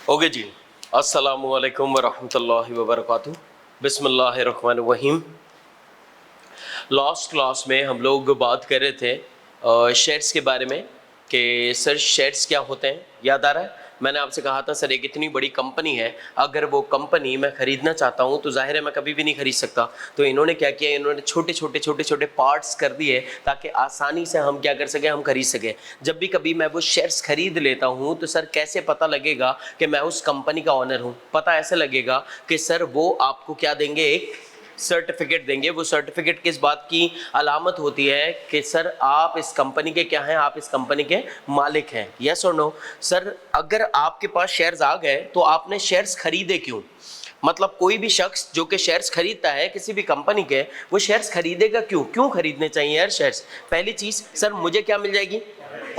Okay जी, अस्सलामुअलैकुम वरहमतुल्लाहि वबरकातुहू। बिस्मिल्लाहिर्रहमानिर्रहीम। लास्ट क्लास में हम लोग बात कर रहे थे शेयर्स के बारे में कि सर शेयर्स क्या होते हैं। याद आ रहा है? मैंने आपसे कहा था सर एक इतनी बड़ी कंपनी है, अगर वो कंपनी मैं ख़रीदना चाहता हूँ तो जाहिर है मैं कभी भी नहीं खरीद सकता। तो इन्होंने क्या किया, इन्होंने छोटे छोटे पार्ट्स कर दिए ताकि आसानी से हम क्या कर सकें, हम खरीद सकें। जब भी कभी मैं वो शेयर्स खरीद लेता हूँ तो सर कैसे पता लगेगा कि मैं उस कंपनी का ऑनर हूँ? पता ऐसे लगेगा कि सर वो आपको क्या देंगे, एक सर्टिफिकेट देंगे। वो सर्टिफिकेट किस बात की अलामत होती है कि सर आप इस कंपनी के क्या हैं, आप इस कंपनी के मालिक हैं। यस और नो? सर अगर आपके पास शेयर्स आ गए तो आपने शेयर्स खरीदे क्यों? मतलब कोई भी शख्स जो कि शेयर्स खरीदता है किसी भी कंपनी के, वो शेयर्स खरीदेगा क्यों? क्यों खरीदने चाहिए यार शेयर्स? पहली चीज सर मुझे क्या मिल जाएगी?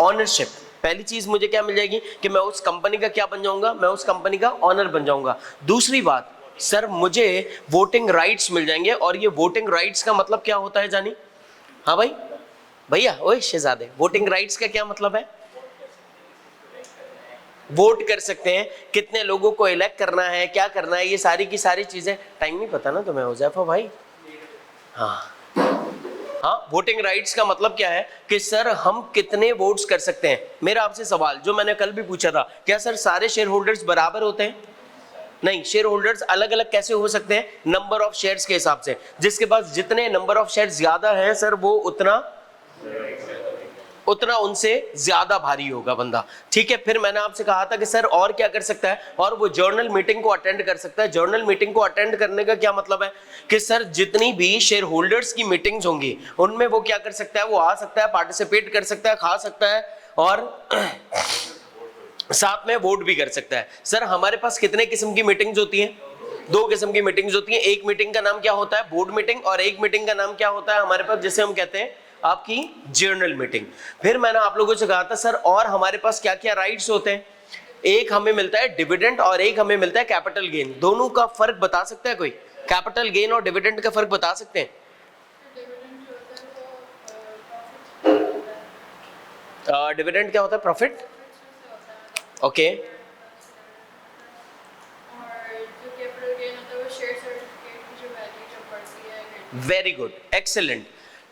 ऑनरशिप। पहली चीज मुझे क्या मिल जाएगी कि मैं उस कंपनी का क्या बन जाऊंगा, मैं उस कंपनी का ऑनर बन जाऊंगा। दूसरी बात सर मुझे वोटिंग राइट्स मिल जाएंगे। और ये वोटिंग राइट्स का मतलब क्या होता है जानी? हाँ भाई, भैया ओए शहजादे, वोटिंग राइट्स का क्या मतलब है? वोट कर सकते हैं, कितने लोगों को इलेक्ट करना है, क्या करना है, ये सारी की सारी चीजें। टाइम नहीं पता ना तुम्हें हुज़ैफा भाई? हाँ हाँ, वोटिंग राइट्स का मतलब क्या है कि सर हम कितने वोट्स कर सकते हैं। मेरा आपसे सवाल जो मैंने कल भी पूछा था, क्या सर सारे शेयर होल्डर्स बराबर होते हैं? नहीं, शेयर होल्डर्स अलग अलग कैसे हो सकते हैं? नंबर ऑफ शेयर्स के हिसाब से। जिसके पास जितने नंबर ऑफ शेयर्स ज्यादा है सर वो उतना उनसे ज्यादा भारी होगा बंदा। ठीक है, फिर मैंने आपसे कहा था कि सर और क्या कर सकता है, और वो जर्नल मीटिंग को अटेंड कर सकता है। जर्नल मीटिंग को अटेंड करने का क्या मतलब है कि सर जितनी भी शेयर होल्डर्स की मीटिंग्स होंगी उनमें वो क्या कर सकता है, वो आ सकता है, पार्टिसिपेट कर सकता है, खा सकता है और साथ में वोट भी कर सकता है। सर हमारे पास कितने किस्म की मीटिंग्स होती हैं? दो किस्म की मीटिंग्स होती हैं। एक मीटिंग का नाम क्या होता है? Board meeting. और एक मीटिंग का नाम क्या होता है हमारे पास, जिसे हम कहते हैं आपकी जर्नल मीटिंग। फिर मैंने आप लोगों से कहा था सर और हमारे पास क्या क्या राइट्स होते हैं? एक हमें मिलता है डिविडेंड और एक हमें मिलता है कैपिटल गेन। दोनों का फर्क बता सकता है कोई? कैपिटल गेन और डिविडेंड का फर्क बता सकते हैं? डिविडेंड क्या होता है? Profit. Okay, very good, excellent.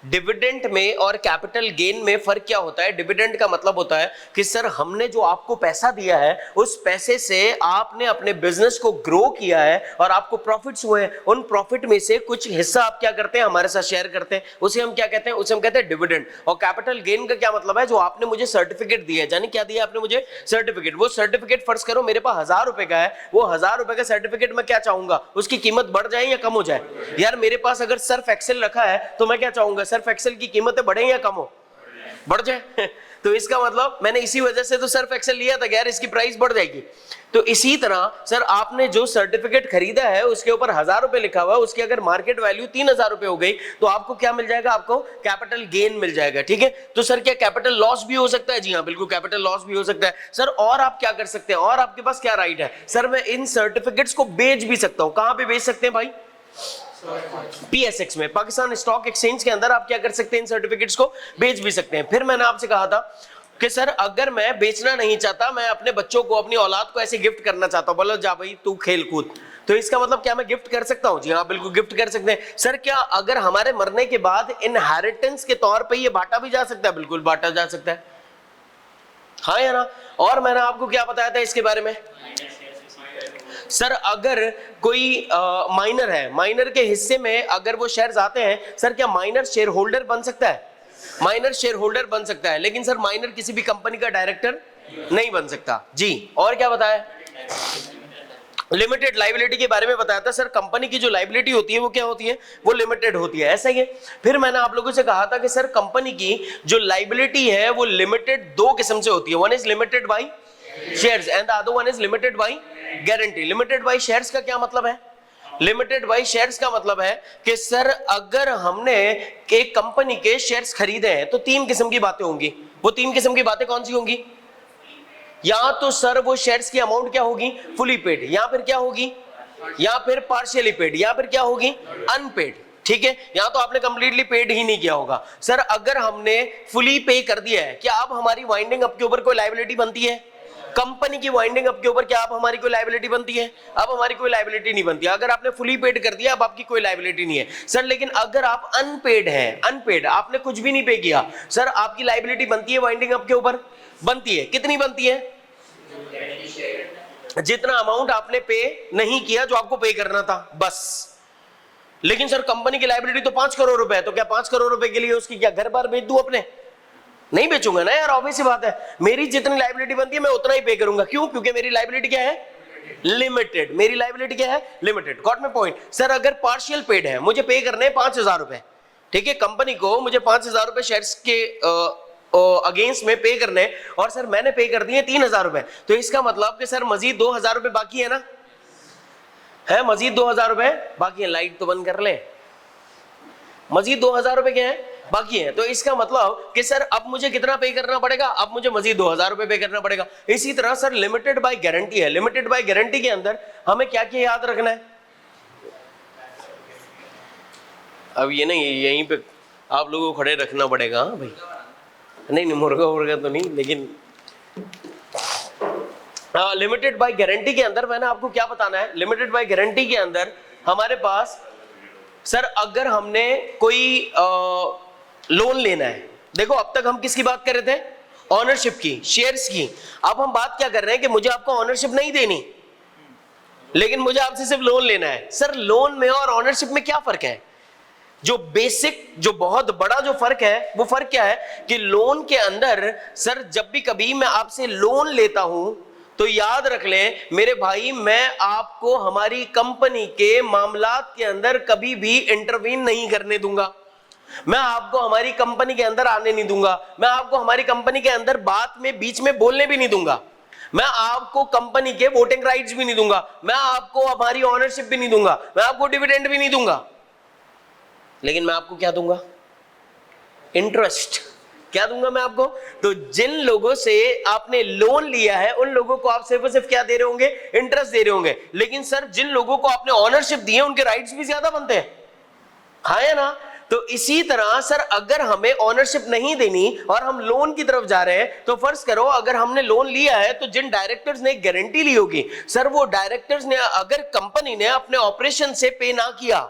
Dividend में और कैपिटल गेन में फर्क क्या होता है? डिविडेंड का मतलब होता है कि सर हमने जो आपको पैसा दिया है उस पैसे से आपने अपने बिजनेस को ग्रो किया है और आपको प्रॉफिट्स हुए हैं। उन प्रॉफिट में से कुछ हिस्सा आप क्या करते हैं, हमारे साथ शेयर करते हैं। उसे हम क्या कहते हैं? उसे हम कहते हैं डिविडेंड। और कैपिटल गेन का क्या मतलब है? जो आपने मुझे सर्टिफिकेट दिया है। जानी क्या दिया आपने मुझे? सर्टिफिकेट। वो सर्टिफिकेट फर्ज करो मेरे पास 1000 रुपए का है, वो 1000 रुपए का सर्टिफिकेट मैं क्या चाहूंगा, उसकी कीमत बढ़ जाए या कम हो जाए? यार मेरे पास अगर सर्फ एक्सेल रखा है तो मैं क्या चाहूंगा, सर्फ एक्सेल की कीमतें बढ़े या कम हो? बढ़ जाए। तो इसका मतलब मैंने इसी वजह से तो सर्फ एक्सेल लिया था, यार इसकी प्राइस बढ़ जाएगी। तो इसी तरह सर आपने जो सर्टिफिकेट खरीदा है उसके ऊपर 1000 रुपए लिखा हुआ है, उसकी अगर मार्केट वैल्यू 3000 रुपए हो गई तो आपको क्या मिल जाएगा? आपको कैपिटल गेन मिल जाएगा। ठीक है, तो सर क्या कैपिटल लॉस भी हो सकता है? जी हाँ बिल्कुल, कैपिटल लॉस भी हो सकता है। सर और आप क्या कर सकते हैं, और आपके पास क्या राइट है? सर मैं इन सर्टिफिकेट्स को बेच भी सकता हूं। कहां पे बेच सकते हैं भाई? पीएसएक्स में, पाकिस्तान स्टॉक एक्सचेंज के अंदर आप क्या कर सकते हैं? इन सर्टिफिकेट्स को बेच भी सकते हैं। फिर मैंने आपसे कहा था कि सर अगर मैं बेचना नहीं चाहता, मैं अपने बच्चों को, अपनी औलाद को ऐसे गिफ्ट करना चाहता हूं, बोलो जा भाई तू खेल कूद, तो इसका मतलब क्या मैं गिफ्ट कर सकता हूं? जी हाँ बिल्कुल गिफ्ट कर सकते हैं। सर क्या अगर हमारे मरने के बाद इनहेरिटेंस के तौर पे ये बांटा भी जा सकता है? बिल्कुल बांटा जा सकता है, हाँ या ना? और मैंने आपको क्या बताया था इसके बारे में? सर अगर कोई माइनर है, माइनर के हिस्से में अगर वो शेयर्स आते हैं, सर क्या माइनर शेयर होल्डर बन सकता है? माइनर शेयर होल्डर बन सकता है, लेकिन सर माइनर किसी भी कंपनी का डायरेक्टर नहीं बन सकता। जी, और क्या बताया? लिमिटेड लाइबिलिटी के बारे में बताया था। सर कंपनी की जो लाइबिलिटी होती है वो क्या होती है? वो लिमिटेड होती है, ऐसा ही है। फिर मैंने आप लोगों से कहा था कि सर कंपनी की जो लाइबिलिटी है वो लिमिटेड दो किस्म से होती है। One is limited by shares and the other one is limited by guarantee. Limited by shares का क्या मतलब है? लिमिटेड बाय शेयर्स का मतलब है कि सर अगर हमने एक कंपनी के शेयर्स खरीदे हैं तो तीन किस्म की बातें होंगी। वो तीन किस्म की बातें कौन सी होंगी? या तो सर वो शेयर्स की अमाउंट क्या होगी? फुली पेड, या फिर क्या होगी? या फिर पार्शियली पेड, या फिर क्या होगी? अनपेड। ठीक है, यहां तो आपने कंप्लीटली पेड ही नहीं किया होगा। सर अगर हमने फुली पे कर दिया है, क्या अब हमारी वाइंडिंग अप के ऊपर कोई लायबिलिटी बनती है? कंपनी की वाइंडिंग अप के ऊपर क्या अब हमारी कोई लायबिलिटी बनती है? अब हमारी कोई लायबिलिटी नहीं बनती। अगर आपने फुली पेड कर दिया, अब आपकी कोई लायबिलिटी नहीं है। सर लेकिन अगर आप अनपेड हैं, अनपेड, आपने कुछ भी नहीं पे किया, सर आपकी लायबिलिटी बनती है वाइंडिंग अप के ऊपर? बनती है। कितनी बनती है? जितना अमाउंट आपने पे नहीं किया, जो आपको पे करना था, बस। लेकिन सर कंपनी की लायबिलिटी तो 5 करोड़ रुपए है, तो क्या 5 करोड़ रुपए के लिए उसकी क्या घर बार बेच दूं अपने? नहीं बेचूंगा ना यार, ऑब्वियस सी बात है। मेरी जितनी लायबिलिटी बनती है मैं उतना ही पे करूंगा। क्यों? क्योंकि मेरी लायबिलिटी क्या है? लिमिटेड। मेरी लायबिलिटी क्या है? Limited. Got my point? Sir अगर पार्शियल पेड है, मुझे पे करने 5,000 रुपए, ठीक है, कंपनी को मुझे 5,000 रुपए शेयर्स के अगेंस्ट में पे करने, और सर मैंने पे कर दिए 3,000 रुपए, तो इसका मतलब कि सर मजीद 2,000 रुपए बाकी है ना? है मजीद 2,000 रुपए बाकी है। लाइट तो बंद कर ले। मजीद 2,000 रुपए क्या है? बाकी है। तो इसका मतलब कि सर अब मुझे कितना पे करना पड़ेगा? अब मुझे मजीद 2,000 रुपए पे करना पड़ेगा। इसी तरह सर लिमिटेड बाय गारंटी है। लिमिटेड बाय गारंटी के अंदर हमें क्या क्या याद रखना है? अब ये नहीं, यहीं पे आप लोगों को खड़े रखना पड़ेगा भाई। नहीं मुर्गा मुर्गा तो नहीं, लेकिन लिमिटेड बाय गारंटी के अंदर मैंने आपको क्या बताना है? लिमिटेड बाय गारंटी के अंदर हमारे पास सर अगर हमने कोई लोन लेना है, देखो अब तक हम किसकी बात कर रहे थे? ऑनरशिप की, शेयर्स की। अब हम बात क्या कर रहे हैं कि मुझे आपको ऑनरशिप नहीं देनी, लेकिन मुझे आपसे सिर्फ लोन लेना है। सर लोन में और ऑनरशिप में क्या फर्क है? जो बेसिक, जो बहुत बड़ा जो फर्क है, वो फर्क क्या है कि लोन के अंदर सर जब भी कभी मैं आपसे लोन लेता हूं, तो याद रख लें मेरे भाई, मैं आपको हमारी कंपनी के मामलात के अंदर कभी भी इंटरवीन नहीं करने दूंगा। मैं आपको हमारी कंपनी के अंदर आने नहीं दूंगा। मैं आपको हमारी कंपनी के अंदर बात में बीच में बोलने भी नहीं दूंगा। मैं आपको कंपनी के वोटिंग राइट्स भी नहीं दूंगा। मैं आपको हमारी ओनरशिप भी नहीं दूंगा। मैं आपको डिविडेंड भी नहीं दूंगा। लेकिन मैं आपको क्या दूंगा? इंटरेस्ट। क्या दूंगा मैं आपको? तो जिन लोगों से आपने लोन लिया है, उन लोगों को आप सिर्फ और सिर्फ क्या दे रहे होंगे? इंटरेस्ट दे रहे होंगे। लेकिन सर जिन लोगों को आपने ऑनरशिप दी है, उनके राइट्स भी ज्यादा बनते हैं, हाँ है ना? तो इसी तरह सर अगर हमें ऑनरशिप नहीं देनी और हम लोन की तरफ जा रहे हैं, तो फर्ज करो अगर हमने लोन लिया है, तो जिन डायरेक्टर्स ने गारंटी ली होगी, सर वो डायरेक्टर्स ने अगर कंपनी ने अपने ऑपरेशन से पे ना किया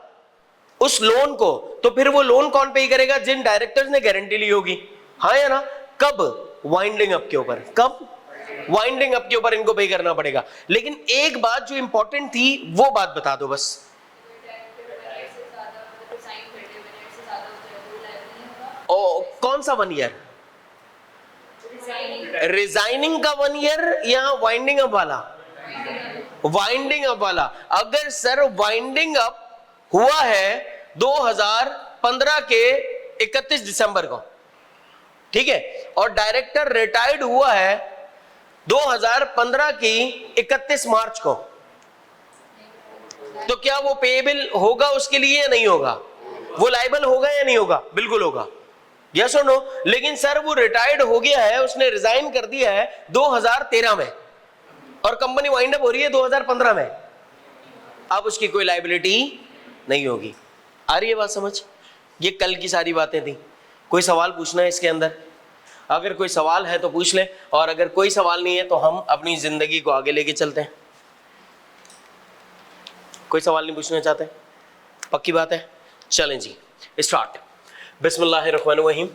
उस लोन को, तो फिर वो लोन कौन पे करेगा? जिन डायरेक्टर्स ने गारंटी ली होगी, हाँ या ना? कब? वाइंडिंग अप के ऊपर। कब? वाइंडिंग अप के ऊपर इनको पे करना पड़ेगा। लेकिन एक बात जो इंपॉर्टेंट थी वो बात बता दो बस। ओ कौन सा 1 ईयर? रिजाइनिंग का 1 ईयर या वाइंडिंग अप वाला? वाइंडिंग अप वाला। अगर सर वाइंडिंग अप हुआ है 2015 के 31 दिसंबर को, ठीक है, और डायरेक्टर रिटायर्ड हुआ है 2015 की 31 मार्च को, तो क्या वो पेएबल होगा उसके लिए या नहीं होगा? वो लायबल होगा या नहीं होगा? बिल्कुल होगा। यस और नो? लेकिन सर वो रिटायर्ड हो गया है, उसने रिजाइन कर दिया है 2013 में, और कंपनी वाइंड अप हो रही है 2015 में। अब उसकी कोई लायबिलिटी नहीं होगी। आ रही है बात समझ? ये कल की सारी बातें थी। कोई सवाल पूछना है इसके अंदर? अगर कोई सवाल है तो पूछ ले, और अगर कोई सवाल नहीं है तो हम अपनी जिंदगी को आगे लेके चलते हैं। कोई सवाल नहीं पूछना चाहते? पक्की बात है? चलें जी, स्टार्ट। बिस्मिल्लाहिर्रहमानिर्रहीम।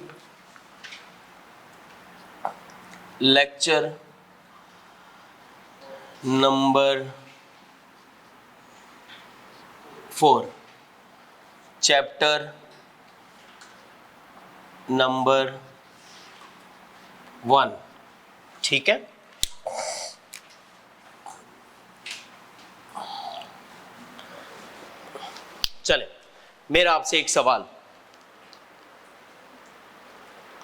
लेक्चर नंबर 4, चैप्टर नंबर 1, ठीक है। चले, मेरा आपसे एक सवाल,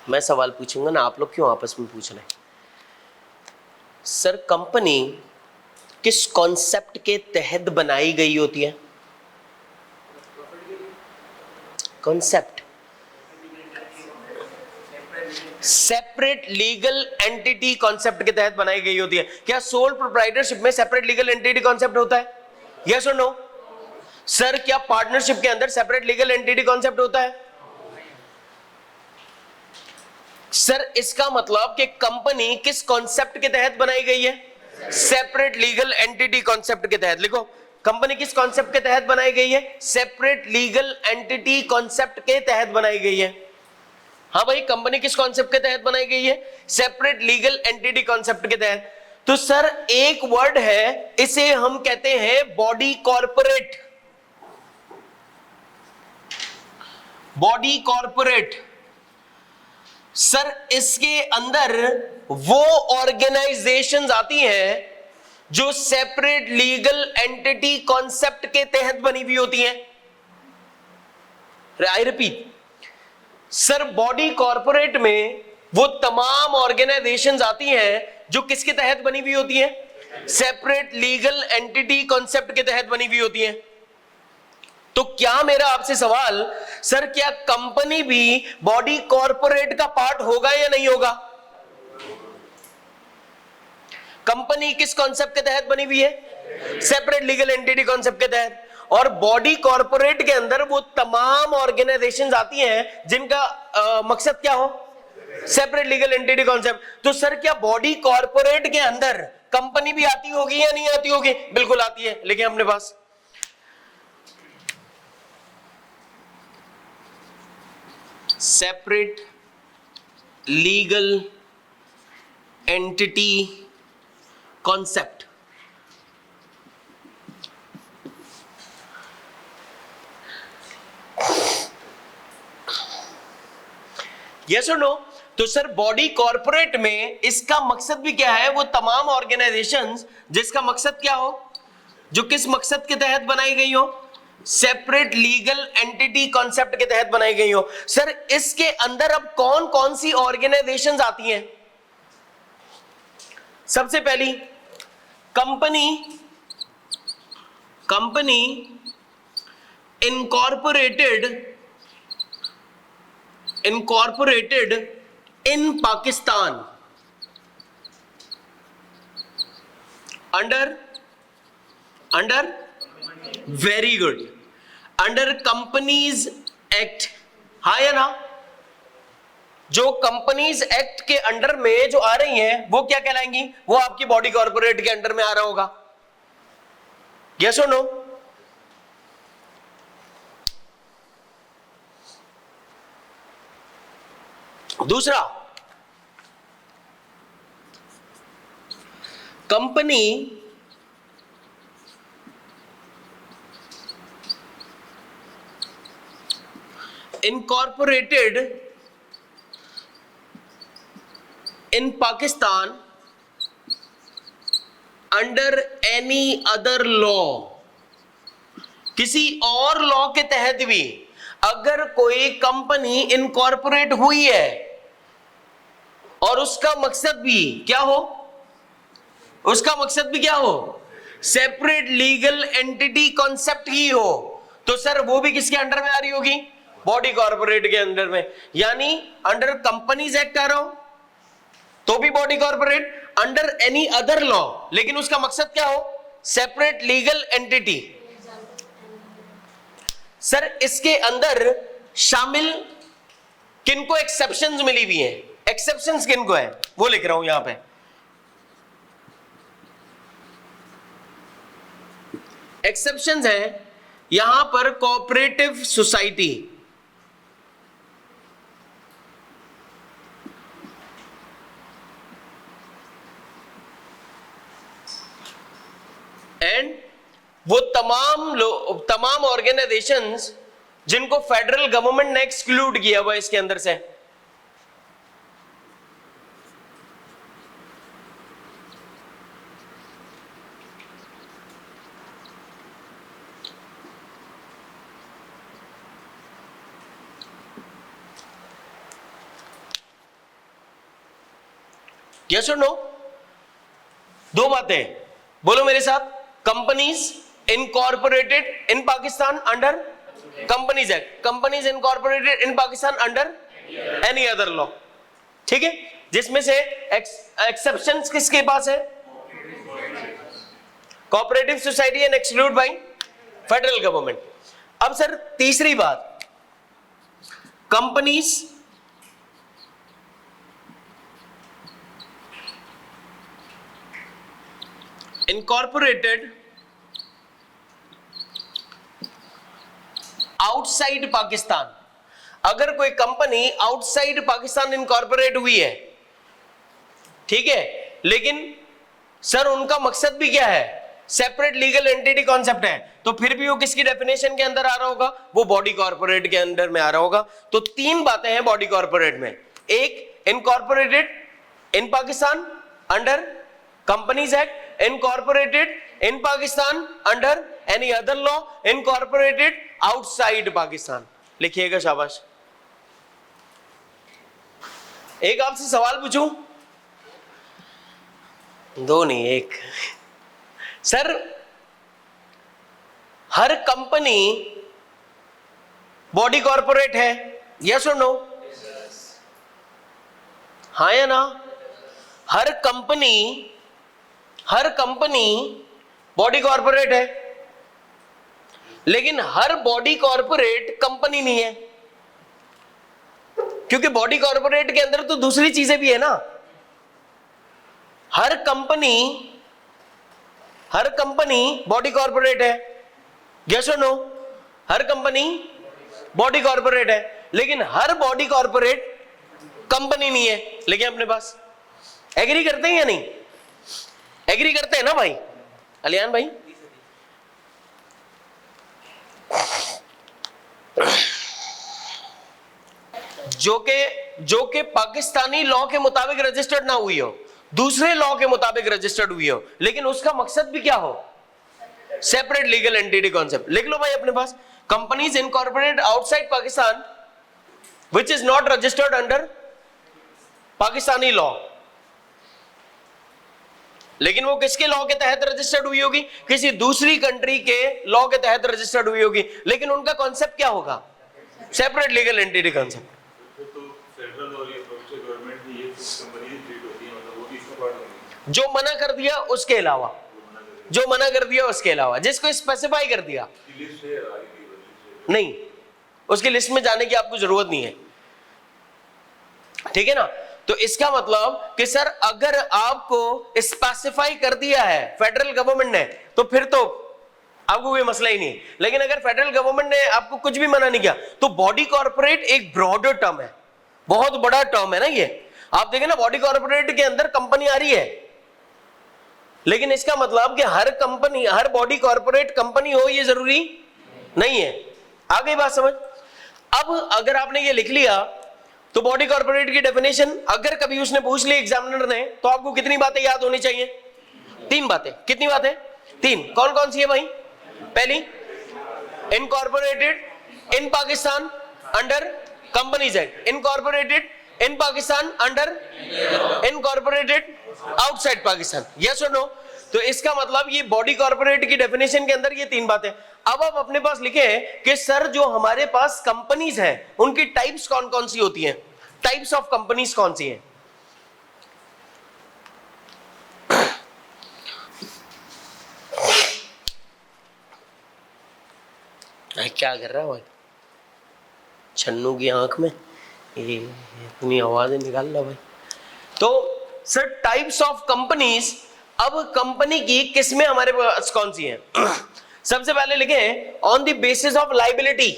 मैं सवाल पूछूंगा ना, आप लोग क्यों आपस में पूछ रहे हैं? सर कंपनी किस कॉन्सेप्ट के तहत बनाई गई होती है? Concept separate legal entity concept के तहत बनाई गई होती है। क्या सोल प्रोप्राइटरशिप में सेपरेट लीगल एंटिटी कॉन्सेप्ट होता है? यस और नो? सर क्या पार्टनरशिप के अंदर सेपरेट लीगल एंटिटी कॉन्सेप्ट होता है? सर इसका मतलब कि कंपनी किस कॉन्सेप्ट के तहत बनाई गई है? सेपरेट लीगल एंटिटी कॉन्सेप्ट के तहत। लिखो, कंपनी किस कॉन्सेप्ट के तहत बनाई गई है? सेपरेट लीगल एंटिटी कॉन्सेप्ट के तहत बनाई गई है। हाँ भाई, कंपनी किस कॉन्सेप्ट के तहत बनाई गई है? सेपरेट लीगल एंटिटी कॉन्सेप्ट के तहत। तो सर एक वर्ड है, इसे हम कहते हैं body corporate. Body corporate. Sir इसके अंदर वो ऑर्गेनाइजेशंस आती हैं जो सेपरेट लीगल एंटिटी कॉन्सेप्ट के तहत बनी हुई होती हैं। I repeat, sir body corporate में वो तमाम ऑर्गेनाइजेशंस आती हैं जो किसके तहत बनी हुई होती हैं? सेपरेट लीगल एंटिटी कॉन्सेप्ट के तहत बनी हुई होती हैं। तो क्या मेरा आपसे सवाल, सर क्या कंपनी भी बॉडी कॉर्पोरेट का पार्ट होगा या नहीं होगा? कंपनी किस कॉन्सेप्ट के तहत बनी हुई है? सेपरेट लीगल एंटिटी कॉन्सेप्ट के तहत। और बॉडी कॉर्पोरेट के अंदर वो तमाम ऑर्गेनाइजेशंस आती हैं जिनका मकसद क्या हो? Separate legal entity concept. तो सर क्या बॉडी कॉर्पोरेट के अंदर कंपनी भी आती होगी या नहीं आती होगी? बिल्कुल आती है। लेकिन अपने पास separate legal entity concept, yes और नो? तो सर बॉडी कॉर्पोरेट में इसका मकसद भी क्या है? वो तमाम ऑर्गेनाइजेशंस जिसका मकसद क्या हो, जो किस मकसद के तहत बनाई गई हो? सेपरेट लीगल एंटिटी कॉन्सेप्ट के तहत बनाई गई हो। सर इसके अंदर अब कौन कौन सी ऑर्गेनाइजेशंस आती हैं? सबसे पहली company incorporated in Pakistan under very good, under companies act. हाँ या ना? जो कंपनीज एक्ट के अंडर में जो आ रही हैं वो क्या कहलाएंगी? वो आपकी बॉडी कॉर्पोरेट के अंडर में आ रहा होगा। यस और नो? दूसरा, company incorporated in Pakistan under any other law. किसी और लॉ के तहत भी अगर कोई कंपनी इनकॉर्पोरेट हुई है और उसका मकसद भी क्या हो? उसका मकसद भी क्या हो? सेपरेट लीगल एंटिटी कॉन्सेप्ट ही हो, तो सर वो भी किसके अंडर में आ रही होगी? बॉडी कॉर्पोरेट के अंडर में। यानी अंडर कंपनीज एक्ट आ रहा हो तो भी body corporate, under any other law, लेकिन उसका मकसद क्या हो? Separate legal entity. सर इसके अंदर शामिल किनको एक्सेप्शंस मिली हुई हैं? एक्सेप्शंस किनको है वो लिख रहा हूं यहां पे। एक्सेप्शंस है यहां पर कोऑपरेटिव सोसाइटी, एंड वो तमाम ऑर्गेनाइजेशंस जिनको फेडरल गवर्नमेंट ने एक्सक्लूड किया हुआ इसके अंदर से। यस और नो? दो बातें बोलो मेरे साथ। Companies incorporated in Pakistan under companies act, companies incorporated in Pakistan under any other law. ठीक है, जिसमें से एक्सेप्शंस किसके पास है? Cooperative society and exclude by federal government. अब सर तीसरी बात, कंपनीज इनकॉर्पोरेटेड आउटसाइड पाकिस्तान। अगर कोई कंपनी आउटसाइड पाकिस्तान इनकॉर्पोरेट हुई है, ठीक है, लेकिन सर उनका मकसद भी क्या है, सेपरेट लीगल एंटिटी कॉन्सेप्ट है, तो फिर भी वो किसकी डेफिनेशन के अंदर आ रहा होगा, वो बॉडी कॉर्पोरेट के अंदर में आ रहा होगा। तो तीन बातें हैं बॉडी कॉर्पोरेट में, एक incorporated in Pakistan under companies act, incorporated in Pakistan under any other law, incorporated outside Pakistan. लिखिएगा, शाबाश। एक आपसे सवाल पूछूं, दो नहीं एक। सर हर कंपनी बॉडी कॉर्पोरेट है, यस और नो? हाँ या ना? हर कंपनी बॉडी कॉर्पोरेट है, लेकिन हर बॉडी कॉर्पोरेट कंपनी नहीं है, क्योंकि बॉडी कॉर्पोरेट के अंदर तो दूसरी चीजें भी है ना। हर कंपनी बॉडी कॉर्पोरेट है, यस और नो? हर कंपनी बॉडी कॉर्पोरेट है, लेकिन हर बॉडी कॉर्पोरेट कंपनी नहीं है। लेकिन अपने पास एग्री करते हैं या नहीं? एग्री करते हैं ना भाई? अलियान भाई, जो के पाकिस्तानी लॉ के मुताबिक रजिस्टर्ड ना हुई हो, दूसरे लॉ के मुताबिक रजिस्टर्ड हुई हो, लेकिन उसका मकसद भी क्या हो, सेपरेट लीगल एंटिटी कॉन्सेप्ट। लिख लो भाई अपने पास, companies incorporated outside Pakistan which is not registered under Pakistani law, लेकिन वो किसके लॉ के तहत रजिस्टर्ड हुई होगी, किसी दूसरी कंट्री के लॉ के तहत रजिस्टर्ड हुई होगी, लेकिन उनका कॉन्सेप्ट क्या होगा, सेपरेट लीगल एंटिटी कॉन्सेप्ट। जो मना कर दिया उसके अलावा, जो मना कर दिया उसके अलावा, जिसको स्पेसिफाई कर दिया नहीं, उसकी लिस्ट में जाने की आपको जरूरत नहीं है, ठीक है ना। तो इसका मतलब कि सर अगर आपको स्पेसिफाई कर दिया है फेडरल गवर्नमेंट ने, तो फिर तो आपको कोई मसला ही नहीं। लेकिन अगर फेडरल गवर्नमेंट ने आपको कुछ भी मना नहीं किया, तो बॉडी कॉर्पोरेट एक ब्रॉडर टर्म है, बहुत बड़ा टर्म है ना ये। आप देखें ना, बॉडी कॉर्पोरेट के अंदर कंपनी आ रही है, लेकिन इसका मतलब कि हर कंपनी, हर बॉडी कॉर्पोरेट कंपनी हो ये जरूरी नहीं है। आ गई बात समझ? अब अगर आपने ये लिख लिया, तो बॉडी कॉर्पोरेट की डेफिनेशन अगर कभी उसने पूछ ली एग्जामिनर ने, तो आपको कितनी बातें याद होनी चाहिए? तीन बातें। कितनी बातें? तीन। कौन कौन सी है भाई? पहली, incorporated in Pakistan under companies act, incorporated in Pakistan under incorporated outside Pakistan, yes और नो? तो इसका मतलब ये बॉडी कॉर्पोरेट की डेफिनेशन के अंदर ये तीन बातें। अब आप अपने पास लिखे कि सर जो हमारे पास कंपनीज हैं उनकी टाइप्स कौन कौन सी होती हैं, टाइप्स ऑफ कंपनीज कौन सी हैं? क्या कर रहा है भाई, छन्नू की आंख में ये इतनी आवाजें निकाल रहा भाई। तो सर टाइप्स ऑफ कंपनीज, अब कंपनी की किस्में हमारे पास कौन सी हैं? सबसे पहले लिखें on the basis of liability.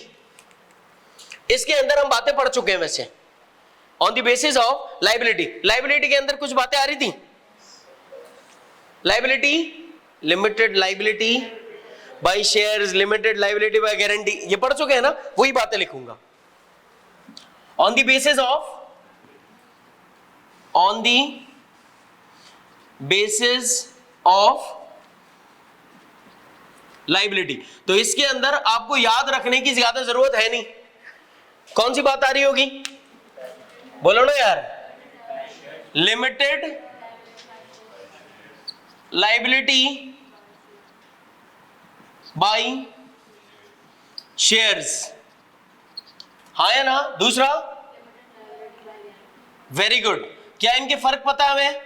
इसके अंदर हम बातें पढ़ चुके हैं वैसे, on the basis of liability. Liability के अंदर कुछ बातें आ रही थी, liability, limited liability bye shares, limited liability by guarantee, ये पढ़ चुके हैं ना, वही बातें लिखूंगा। On the basis of, on the basis of liability. तो इसके अंदर आपको याद रखने की ज्यादा जरूरत है नहीं। कौन सी बात आ रही होगी, बोलो ना यार? लिमिटेड लाइबिलिटी बाय शेयर्स, हाँ या ना? दूसरा, वेरी गुड। क्या इनके फर्क पता है हमें?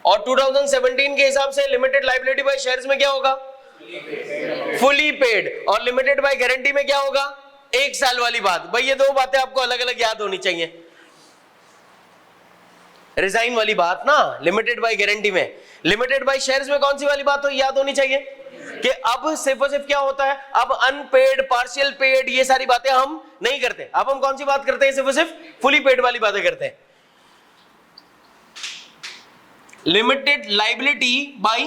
और 2017 के हिसाब से लिमिटेड लाइबिलिटी बाय शेयर्स में क्या होगा? Fully paid. और लिमिटेड बाय गारंटी में क्या होगा? 1 साल वाली बात। भाई ये दो बातें आपको अलग अलग याद होनी चाहिए। रिजाइन वाली बात ना लिमिटेड बाय गारंटी में, लिमिटेड बाय शेयर्स में कौन सी वाली बात याद होनी चाहिए कि अब सिर्फ और सिर्फ क्या होता है, अब अनपेड, पार्शियल पेड, ये सारी बातें हम नहीं करते। अब हम कौन सी बात करते हैं? सिर्फ और सिर्फ फुली पेड वाली बातें करते हैं। लिमिटेड लायबिलिटी बाय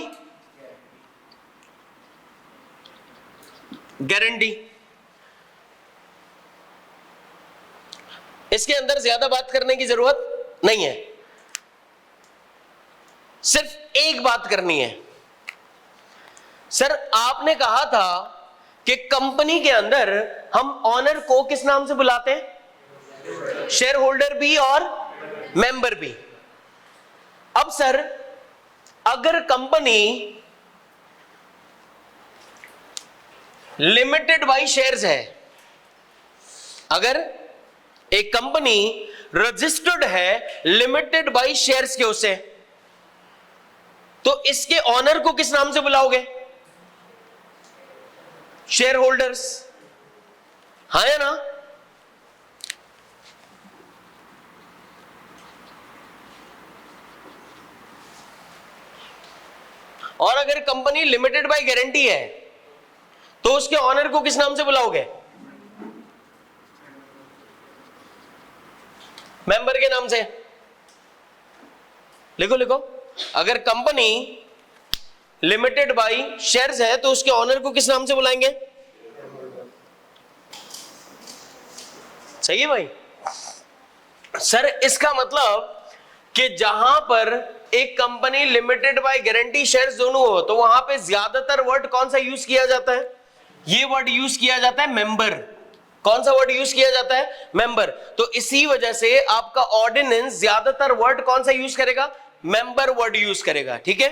गारंटी, इसके अंदर ज्यादा बात करने की जरूरत नहीं है, सिर्फ एक बात करनी है। सर आपने कहा था कि कंपनी के अंदर हम ऑनर को किस नाम से बुलाते हैं? शेयर होल्डर भी और मेंबर भी। अब सर अगर कंपनी लिमिटेड बाय शेयर्स है, अगर एक कंपनी रजिस्टर्ड है लिमिटेड बाय शेयर्स के उससे, तो इसके ऑनर को किस नाम से बुलाओगे? शेयर होल्डर्स, हाँ या ना? और अगर कंपनी लिमिटेड बाय गारंटी है तो उसके ऑनर को किस नाम से बुलाओगे? मेंबर के नाम से। लिखो लिखो, अगर कंपनी लिमिटेड बाय शेयर्स है तो उसके ऑनर को किस नाम से बुलाएंगे? सही है भाई। सर इसका मतलब कि जहां पर एक company limited by guarantee shares दोनों हो तो वहां पे ज्यादातर वर्ड कौन सा यूज किया जाता है? ये वर्ड यूज किया जाता है मेंबर। कौन सा वर्ड यूज किया जाता है? मेंबर। तो इसी वजह से आपका ऑर्डिनेंस ज्यादातर वर्ड कौन सा यूज करेगा? मेंबर वर्ड यूज करेगा। ठीक है,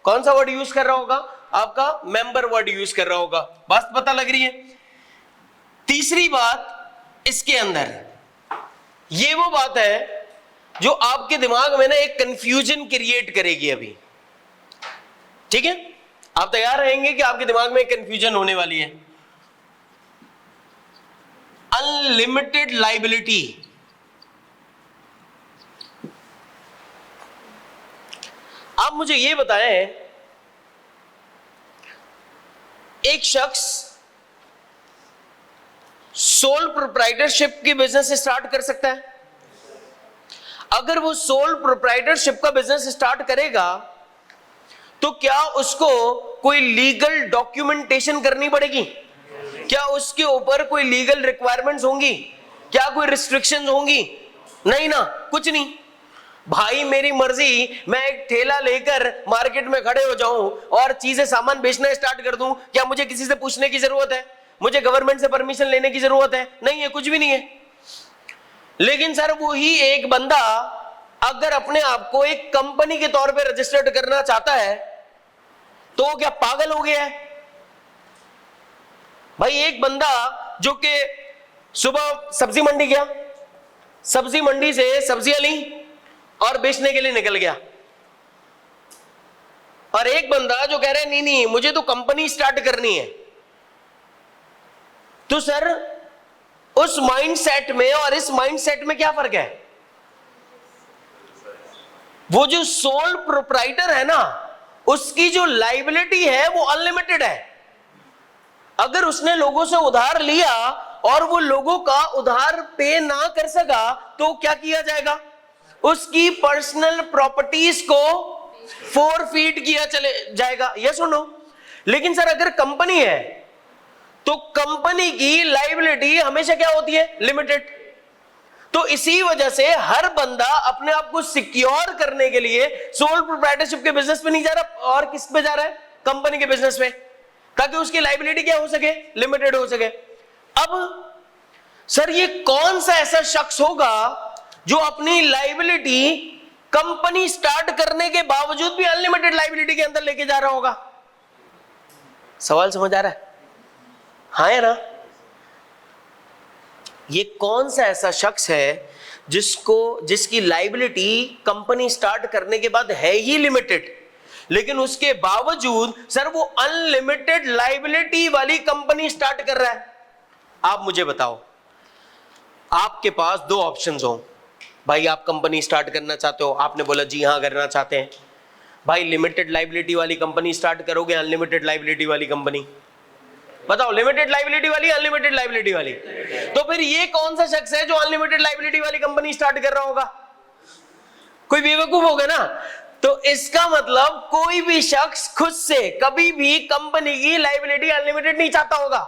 कौन सा वर्ड यूज कर रहा होगा? आपका मेंबर वर्ड यूज कर रहा होगा। बात पता लग रही है? तीसरी बात इसके अंदर, ये वो बात है जो आपके दिमाग में ना एक कंफ्यूजन क्रिएट करेगी अभी। ठीक है, आप तैयार रहेंगे कि आपके दिमाग में एक कंफ्यूजन होने वाली है। अनलिमिटेड लायबिलिटी, आप मुझे ये बताएं, एक शख्स सोल प्रोप्राइटरशिप की बिजनेस स्टार्ट कर सकता है। अगर वो सोल प्रोप्राइटरशिप का बिजनेस स्टार्ट करेगा तो क्या उसको कोई लीगल डॉक्यूमेंटेशन करनी पड़ेगी? क्या उसके ऊपर कोई लीगल रिक्वायरमेंट्स होंगी? क्या कोई रिस्ट्रिक्शंस होंगी? नहीं ना, कुछ नहीं। भाई मेरी मर्जी, मैं एक ठेला लेकर मार्केट में खड़े हो जाऊं और चीजें सामान बेचना स्टार्ट कर दूं, क्या मुझे किसी से पूछने की जरूरत है? मुझे गवर्नमेंट से परमिशन लेने की जरूरत है? नहीं है, कुछ भी नहीं है। लेकिन सर वही एक बंदा अगर अपने आप को एक कंपनी के तौर पे रजिस्टर्ड करना चाहता है तो वो क्या पागल हो गया है? भाई एक बंदा जो कि सुबह सब्जी मंडी गया, सब्जी मंडी से सब्जियां ली और बेचने के लिए निकल गया, और एक बंदा जो कह रहा है नहीं नहीं मुझे तो कंपनी स्टार्ट करनी है, तो सर उस माइंडसेट में और इस माइंडसेट में क्या फर्क है? वो जो सोल प्रोप्राइटर है ना, उसकी जो लायबिलिटी है वो अनलिमिटेड है। अगर उसने लोगों से उधार लिया और वो लोगों का उधार पे ना कर सका तो क्या किया जाएगा? उसकी पर्सनल प्रॉपर्टीज को फोरफीट किया चले जाएगा। यस सुनो। लेकिन सर अगर कंपनी है तो कंपनी की लायबिलिटी हमेशा क्या होती है? लिमिटेड। तो इसी वजह से हर बंदा अपने आप को सिक्योर करने के लिए सोल प्रोप्राइटरशिप के बिजनेस पे नहीं जा रहा, और किस पे जा रहा है? कंपनी के बिजनेस पे, ताकि उसकी लायबिलिटी क्या हो सके? लिमिटेड हो सके। अब सर ये कौन सा ऐसा शख्स होगा जो अपनी लायबिलिटी कंपनी स्टार्ट करने के बावजूद भी अनलिमिटेड लायबिलिटी के अंदर लेके जा रहा होगा? सवाल समझ आ रहा है? हाँ या ना? ये कौन सा ऐसा शख्स है जिसकी लायबिलिटी कंपनी स्टार्ट करने के बाद है ही लिमिटेड, लेकिन उसके बावजूद सर वो अनलिमिटेड लायबिलिटी वाली कंपनी स्टार्ट कर रहा है। आप मुझे बताओ, आपके पास दो ऑप्शंस हो, भाई आप कंपनी स्टार्ट करना चाहते हो, आपने बोला जी हां करना चाहते हैं, भाई लिमिटेड लायबिलिटी वाली कंपनी स्टार्ट करोगे अनलिमिटेड लायबिलिटी वाली कंपनी? बताओ, लिमिटेड लायबिलिटी वाली अनलिमिटेड लायबिलिटी वाली? तो फिर ये कौन सा शख्स है जो अनलिमिटेड लायबिलिटी वाली कंपनी स्टार्ट कर रहा होगा? कोई बेवकूफ होगा ना। तो इसका मतलब कोई भी शख्स खुद से कभी भी कंपनी की लायबिलिटी अनलिमिटेड नहीं चाहता होगा,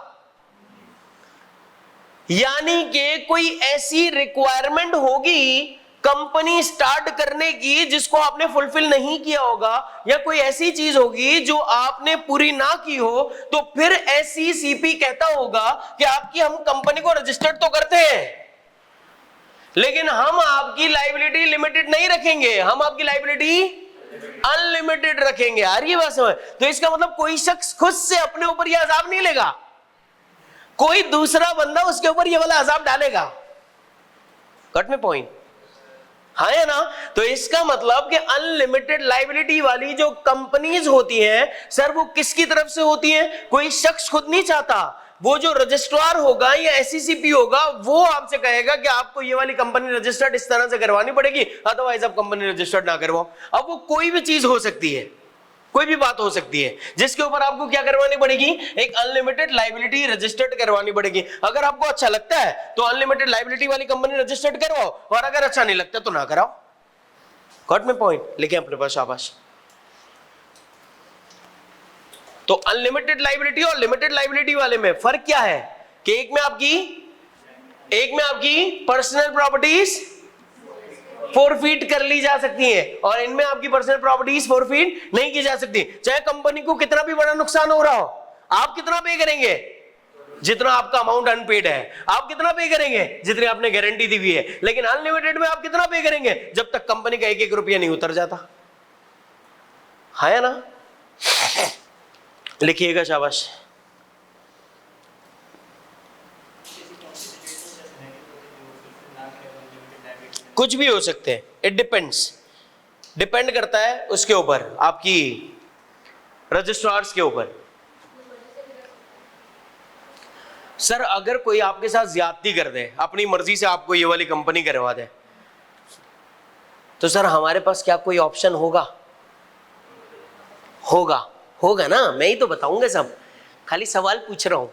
यानी कि कोई ऐसी रिक्वायरमेंट होगी कंपनी स्टार्ट करने की जिसको आपने फुलफिल नहीं किया होगा, या कोई ऐसी चीज होगी जो आपने पूरी ना की हो, तो फिर SECP कहता होगा कि आपकी हम कंपनी को रजिस्टर्ड तो करते हैं, लेकिन हम आपकी लायबिलिटी लिमिटेड नहीं रखेंगे, हम आपकी लायबिलिटी अनलिमिटेड रखेंगे। आ रही है बात समझ? तो इसका मतलब कोई शख्स खुद से अपने ऊपर यह अजाब नहीं लेगा, कोई दूसरा बंदा उसके ऊपर यह वाला अजाब डालेगा। कट में पॉइंट, हाँ है ना? तो इसका मतलब कि अनलिमिटेड लायबिलिटी वाली जो कंपनीज होती हैं सर, वो किसकी तरफ से होती हैं? कोई शख्स खुद नहीं चाहता, वो जो रजिस्ट्रार होगा या SECP होगा वो आपसे कहेगा कि आपको ये वाली कंपनी रजिस्टर्ड इस तरह से करवानी पड़ेगी, अदरवाइज आप कंपनी रजिस्टर्ड ना करवाओ। अब वो कोई भी चीज हो सकती है, कोई भी बात हो सकती है जिसके ऊपर आपको क्या करवानी पड़ेगी? एक अनलिमिटेड लायबिलिटी रजिस्टर्ड करवानी पड़ेगी। अगर आपको अच्छा लगता है तो अनलिमिटेड लायबिलिटी वाली कंपनी रजिस्टर्ड करवाओ, और अगर अच्छा नहीं लगता तो ना कराओ। कट में पॉइंट लेके अपने पास शाबाश। तो अनलिमिटेड लायबिलिटी और लिमिटेड लायबिलिटी वाले में फर्क क्या है कि एक में आपकी पर्सनल प्रॉपर्टीज फॉरफिट कर ली जा सकती है और इनमें आपकी पर्सनल प्रॉपर्टीज फॉरफिट नहीं की जा सकती। चाहे कंपनी को कितना भी बड़ा नुकसान हो रहा हो, आप कितना पे करेंगे? जितना आपका अमाउंट अनपेड है। आप कितना पे करेंगे? जितनी आपने गारंटी दी हुई है। लेकिन अनलिमिटेड में आप कितना पे करेंगे? जब तक कंपनी का एक एक रुपया नहीं उतर जाता, है ना? लिखिएगा शाबाश। कुछ भी हो सकते हैं, इट डिपेंड करता है उसके ऊपर, आपकी रजिस्ट्रार्स के ऊपर। सर अगर कोई आपके साथ ज्यादती कर दे, अपनी मर्जी से आपको ये वाली कंपनी करवा दे, तो सर हमारे पास क्या कोई ऑप्शन होगा ना? मैं ही तो बताऊंगा सब, खाली सवाल पूछ रहा हूं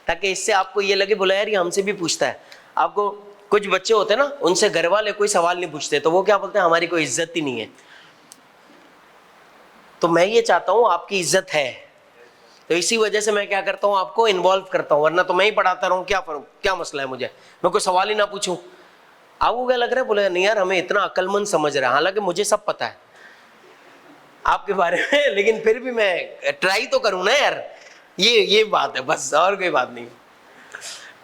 ताकि इससे आपको ये लगे बोला यार ये हमसे भी पूछता है। आपको कुछ बच्चे होते हैं ना, उनसे घर वाले कोई सवाल नहीं पूछते तो वो क्या बोलते हैं, हमारी कोई इज्जत ही नहीं है। तो मैं ये चाहता हूं आपकी इज्जत है, तो इसी वजह से मैं क्या करता हूं, आपको इन्वॉल्व करता हूं, वरना तो मैं ही पढ़ाता रहूं, क्या मसला है मुझे, मैं कोई सवाल ही ना पूछूं। आपको क्या लग रहा है? बोले नहीं यार हमें इतना अक्लमंद समझ रहा है, हालांकि मुझे सब पता है आपके बारे में, लेकिन फिर भी मैं ट्राई तो करूं ना यार। ये बात है बस, और कोई बात नहीं।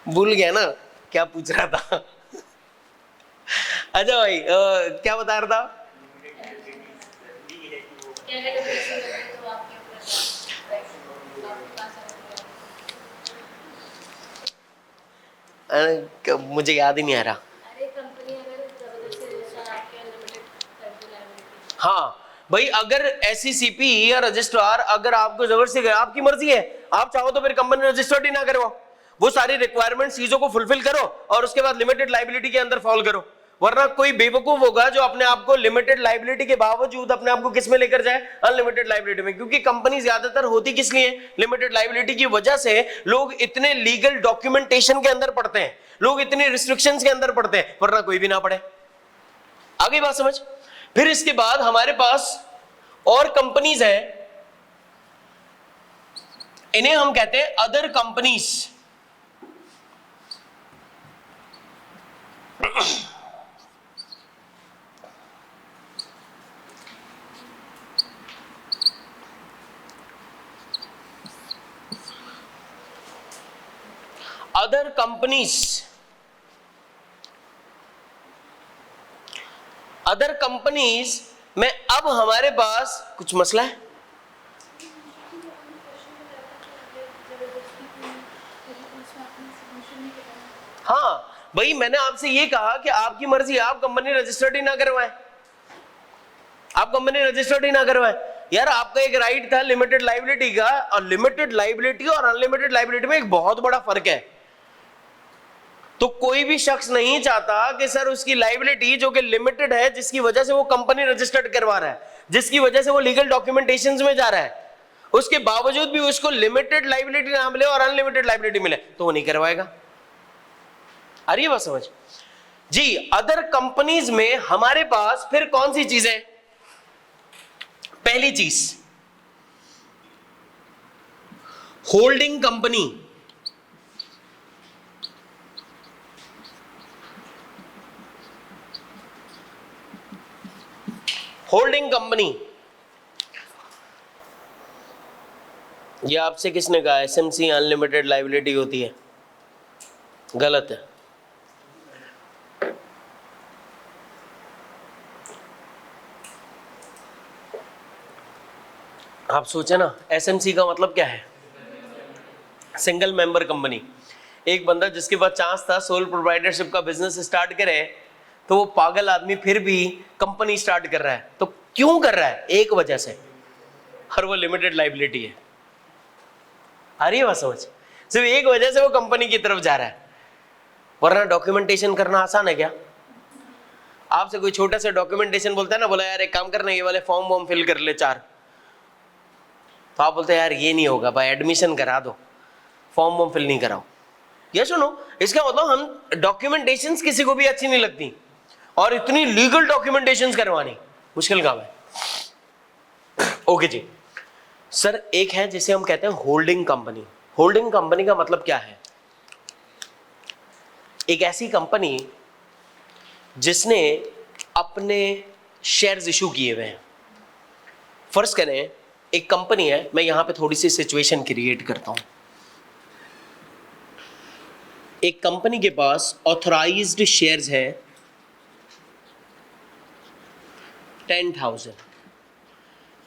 भूल गया ना क्या पूछ रहा था। अच्छा भाई क्या बता रहा था? मुझे याद ही नहीं आ रहा। हाँ भाई, अगर SECP या रजिस्ट्रार अगर आपको जबरदस्ती से, आपकी मर्जी है, आप चाहो तो फिर कंपनी रजिस्टर्ड ही ना करवाओ, वो सारी रिक्वायरमेंट चीजों को फुलफिल करो और उसके बाद लिमिटेड लायबिलिटी के अंदर फॉल करो। वरना कोई बेवकूफ होगा जो अपने आप को लिमिटेड लायबिलिटी के बावजूद अपने आप को किस में लेकर जाए? अनलिमिटेड लायबिलिटी में। क्योंकि कंपनी ज्यादातर होती किस लिए? लिमिटेड लायबिलिटी की वजह से लोग इतने लीगल डॉक्यूमेंटेशन के अंदर पढ़ते हैं, लोग इतने रिस्ट्रिक्शंस के अंदर पढ़ते हैं, वरना कोई भी ना पढ़े। आगे बात समझ। फिर इसके बाद हमारे पास और कंपनीज हैं, इन्हें हम कहते हैं अदर कंपनीज। अदर कंपनीज में अब हमारे पास कुछ मसला है। हाँ भाई, मैंने आपसे ये कहा कि आपकी मर्जी, आप कंपनी रजिस्टर्ड ही ना करवाएं, यार आपका एक राइट था लिमिटेड लायबिलिटी का, और लिमिटेड लायबिलिटी और अनलिमिटेड लायबिलिटी में एक बहुत बड़ा फर्क है। तो कोई भी शख्स नहीं चाहता कि सर उसकी लायबिलिटी जो कि लिमिटेड है, जिसकी वजह से वो कंपनी रजिस्टर्ड करवा रहा है, जिसकी वजह से वो लीगल डॉक्यूमेंटेशंस में जा रहा है, उसके बावजूद भी उसको लिमिटेड लायबिलिटी ना मिले और अनलिमिटेड लायबिलिटी मिले, तो वो नहीं करवाएगा। आ रही है बात समझ जी? अदर कंपनीज में हमारे पास फिर कौन सी चीजें? पहली चीज होल्डिंग कंपनी। होल्डिंग कंपनी, ये आपसे किसने कहा एसएमसी अनलिमिटेड लायबिलिटी होती है? गलत है। आप सोचे ना, एसएमसी का मतलब क्या है? Single member company. एक बंदा जिसके पास चांस था सोल प्रोप्राइटरशिप का बिजनेस स्टार्ट करे, तो वो पागल आदमी फिर भी कंपनी स्टार्ट कर रहा है। तो क्यों कर रहा है? एक वजह से, और वो लिमिटेड लायबिलिटी है। आ रही है बात समझ? सिर्फ एक वजह से वो कंपनी की तरफ जा रहा है, वरना डॉक्यूमेंटेशन करना आसान है क्या? आपसे कोई छोटा सा डॉक्यूमेंटेशन बोलता है ना, बोला यार एक काम करना, ये वाले फॉर्म वॉर्म फिल कर ले 4, तो आप बोलते हैं यार ये नहीं होगा भाई, एडमिशन करा दो, फॉर्म वॉर्म फिल नहीं कराओ। ये सुनो, इसका मतलब हम डॉक्यूमेंटेशंस किसी को भी अच्छी नहीं लगती, और इतनी लीगल डॉक्यूमेंटेशंस करवानी मुश्किल काम है। ओके जी सर, एक है जिसे हम कहते हैं होल्डिंग कंपनी। होल्डिंग कंपनी का मतलब क्या है? एक ऐसी कंपनी जिसने अपने शेयर्स इशू किए हुए हैं। फर्ज करें एक कंपनी है, मैं यहां पे थोड़ी सी सिचुएशन क्रिएट करता हूं। एक कंपनी के पास ऑथराइज्ड शेयर्स है 10,000।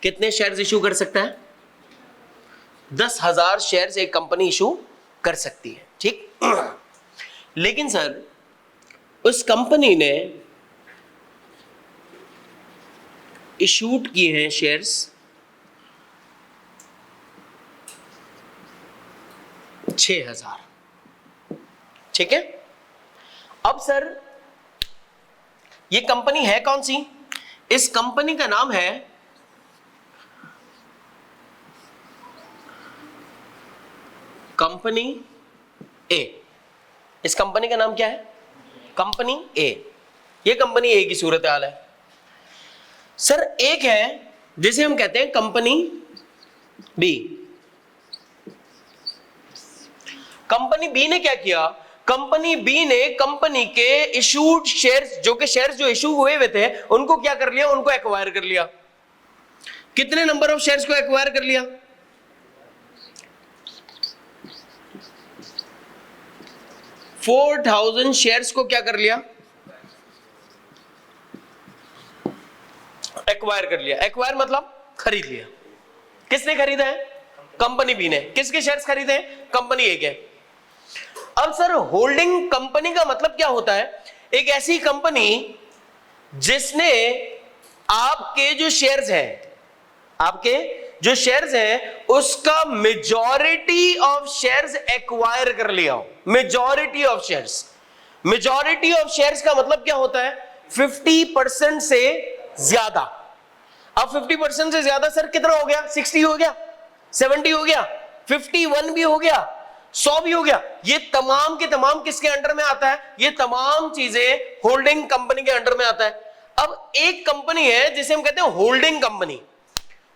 कितने शेयर्स इशू कर सकता है? 10,000 शेयर्स एक कंपनी इशू कर सकती है, ठीक। लेकिन सर उस कंपनी ने इशूड किए हैं शेयर्स 6,000, ठीक है। अब सर ये कंपनी है कौन सी? इस कंपनी का नाम है कंपनी ए। इस कंपनी का नाम क्या है? कंपनी ए। ये कंपनी ए की सूरत हाल है। सर एक है जिसे हम कहते हैं कंपनी बी। कंपनी बी ने क्या किया? कंपनी बी ने कंपनी के इशूड शेयर्स, जो कि शेयर्स जो इशू हुए हुए थे, उनको क्या कर लिया? उनको एक्वायर कर लिया। कितने नंबर ऑफ शेयर्स को एक्वायर कर लिया? 4,000 शेयर्स को क्या कर लिया? एक्वायर कर लिया। एक्वायर मतलब खरीद लिया। किसने खरीदा है? कंपनी बी ने। किसके शेयर्स खरीदे हैं? कंपनी ए के। अब सर होल्डिंग कंपनी का मतलब क्या होता है? एक ऐसी कंपनी जिसने आपके जो शेयर्स हैं, आपके जो शेयर्स हैं उसका मेजॉरिटी ऑफ शेयर्स एक्वायर कर लिया हो। Majority of shares. Majority of shares का मतलब क्या होता है? 50% से ज्यादा। अब 50% से ज्यादा सर कितना हो गया? 60 हो गया, 70 हो गया, 51 भी हो गया, 100 भी हो गया। ये तमाम के तमाम किसके अंडर में आता है? ये तमाम चीजें होल्डिंग कंपनी के अंडर में आता है। अब एक कंपनी है जिसे हम कहते हैं होल्डिंग कंपनी।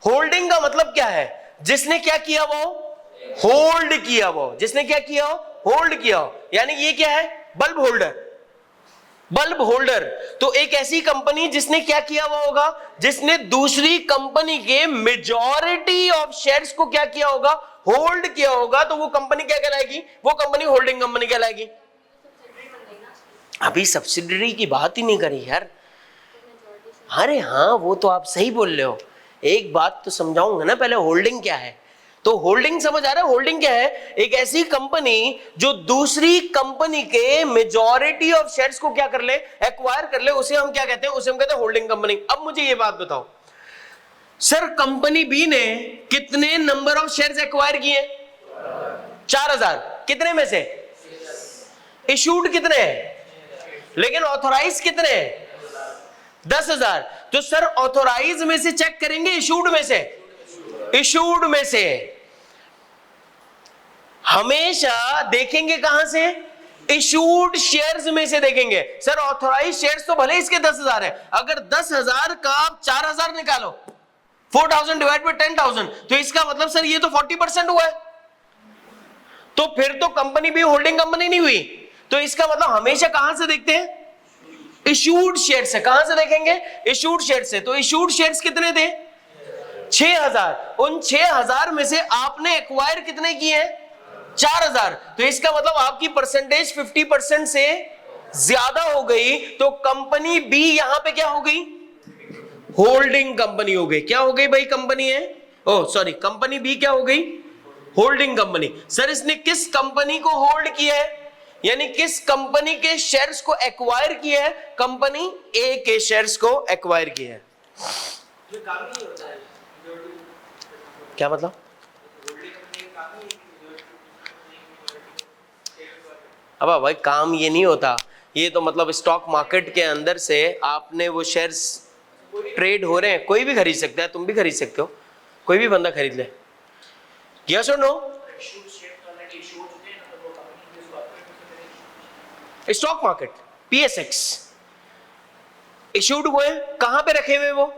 होल्डिंग का मतलब क्या है? जिसने क्या किया? वो होल्ड किया। वो जिसने क्या किया? होल्ड किया। यानी ये क्या है? Bulb holder. Bulb holder. तो एक ऐसी कंपनी जिसने क्या किया हुआ होगा? जिसने दूसरी कंपनी के मेजॉरिटी ऑफ शेयर्स को क्या किया होगा? होल्ड किया होगा। तो वो कंपनी क्या कहलाएगी? वो कंपनी होल्डिंग कंपनी कहलाएगी। अभी सब्सिडियरी की बात ही नहीं करी यार। अरे हाँ, वो तो आप सही बोल रहे हो। एक बात तो समझाऊंगा ना पहले, होल्डिंग क्या है। तो होल्डिंग समझ आ रहा है? होल्डिंग क्या है? एक ऐसी कंपनी जो दूसरी कंपनी के मेजॉरिटी ऑफ शेयर्स को क्या कर ले? एक्वायर कर ले। उसे हम क्या कहते हैं? उसे हम कहते हैं होल्डिंग कंपनी। अब मुझे ये बात बताओ सर कंपनी बी ने कितने नंबर ऑफ शेयर्स एक्वायर किए? 4000। कितने में से? इशूड कितने हैं, लेकिन ऑथोराइज कितने हैं? 10,000। तो सर ऑथोराइज में से चेक करेंगे, इशूड में से? इशूड में से। हमेशा देखेंगे कहां से? इशूड शेयर्स में से देखेंगे। सर ऑथोराइज शेयर्स तो भले इसके 10,000 है, अगर 10,000 का आप 4,000 निकालो, 4,000 डिवाइड बाय 10,000, तो इसका मतलब सर ये तो 40% हुआ है। तो फिर तो कंपनी भी होल्डिंग कंपनी नहीं हुई। तो इसका मतलब हमेशा कहां से देखते हैं? इशूड शेयर से। कहां से देखेंगे? इशूड शेयर से। तो इशूड शेयर्स कितने थे? 6,000। उन 6,000 में से आपने एक्वायर कितने किए हैं? 4,000। तो इसका मतलब आपकी परसेंटेज 50% से ज्यादा हो गई। तो कंपनी बी यहां पे क्या हो गई? होल्डिंग कंपनी हो गई। क्या हो गई भाई? कंपनी है, ओ सॉरी, कंपनी बी क्या हो गई? Holding company. सर इसने किस कंपनी को होल्ड किया है, यानी किस कंपनी के शेयर्स को एक्वायर किया है? कंपनी ए के शेयर्स को एक्वायर किया है। क्या मतलब? अब भाई काम ये नहीं होता, ये तो मतलब स्टॉक मार्केट के अंदर से आपने वो शेयर्स ट्रेड हो रहे हैं, कोई भी खरीद सकता है, तुम भी खरीद सकते हो, कोई भी बंदा खरीद ले। यस और no? Stock market PSX issued हुए, कहां पे रखे हुए? वो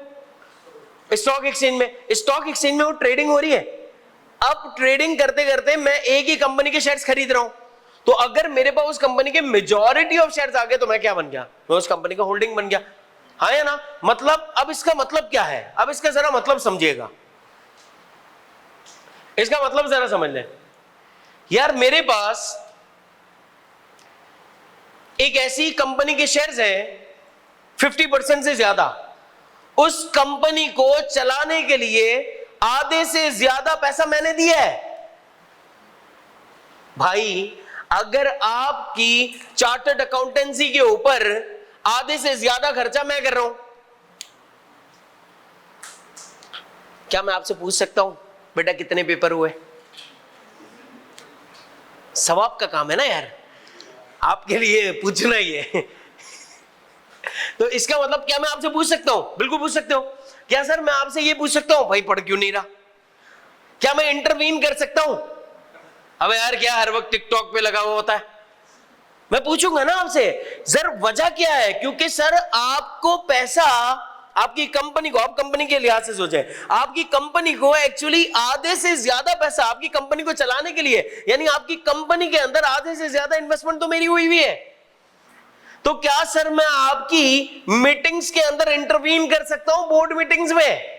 स्टॉक एक्सचेंज में। स्टॉक एक्सचेंज में वो ट्रेडिंग हो रही है। अब ट्रेडिंग करते करते मैं एक ही कंपनी के शेयर्स खरीद रहा हूं, तो अगर मेरे पास उस कंपनी के मेजॉरिटी ऑफ शेयर्स आ गए तो मैं क्या बन गया? मैं उस कंपनी का होल्डिंग बन गया। हाँ या ना? मतलब अब इसका मतलब क्या है? अब इसका जरा मतलब समझिएगा, इसका मतलब जरा समझ लें। यार मेरे पास एक ऐसी कंपनी के शेयर्स हैं 50% से ज्यादा, उस कंपनी को चलाने के लिए आधे से ज्यादा पैसा मैंने दिया है। भाई अगर आपकी चार्टर्ड अकाउंटेंसी के ऊपर आधे से ज्यादा खर्चा मैं कर रहा हूं, क्या मैं आपसे पूछ सकता हूं बेटा कितने पेपर हुए? सवाब का काम है ना यार, आपके लिए पूछना ही है। तो इसका मतलब क्या मैं आपसे पूछ सकता हूं? बिल्कुल पूछ सकते हो। क्या सर मैं आपसे ये पूछ सकता हूं भाई पढ़ क्यों नहीं रहा? क्या मैं इंटरवीन कर सकता हूं? अबे यार क्या हर वक्त टिकटॉक पे लगा हुआ होता है? मैं पूछूंगा ना आपसे, सर वजह क्या है? क्योंकि सर आपको पैसा, आपकी कंपनी को, आप कंपनी के लिहाज से सोचें, आपकी कंपनी को एक्चुअली आधे से ज्यादा पैसा आपकी कंपनी को चलाने के लिए, यानी आपकी कंपनी के अंदर आधे से ज्यादा इन्वेस्टमेंट तो मेरी हुई है। तो क्या सर मैं आपकी मीटिंग्स के अंदर इंटरवीन कर सकता हूं? बोर्ड मीटिंग्स में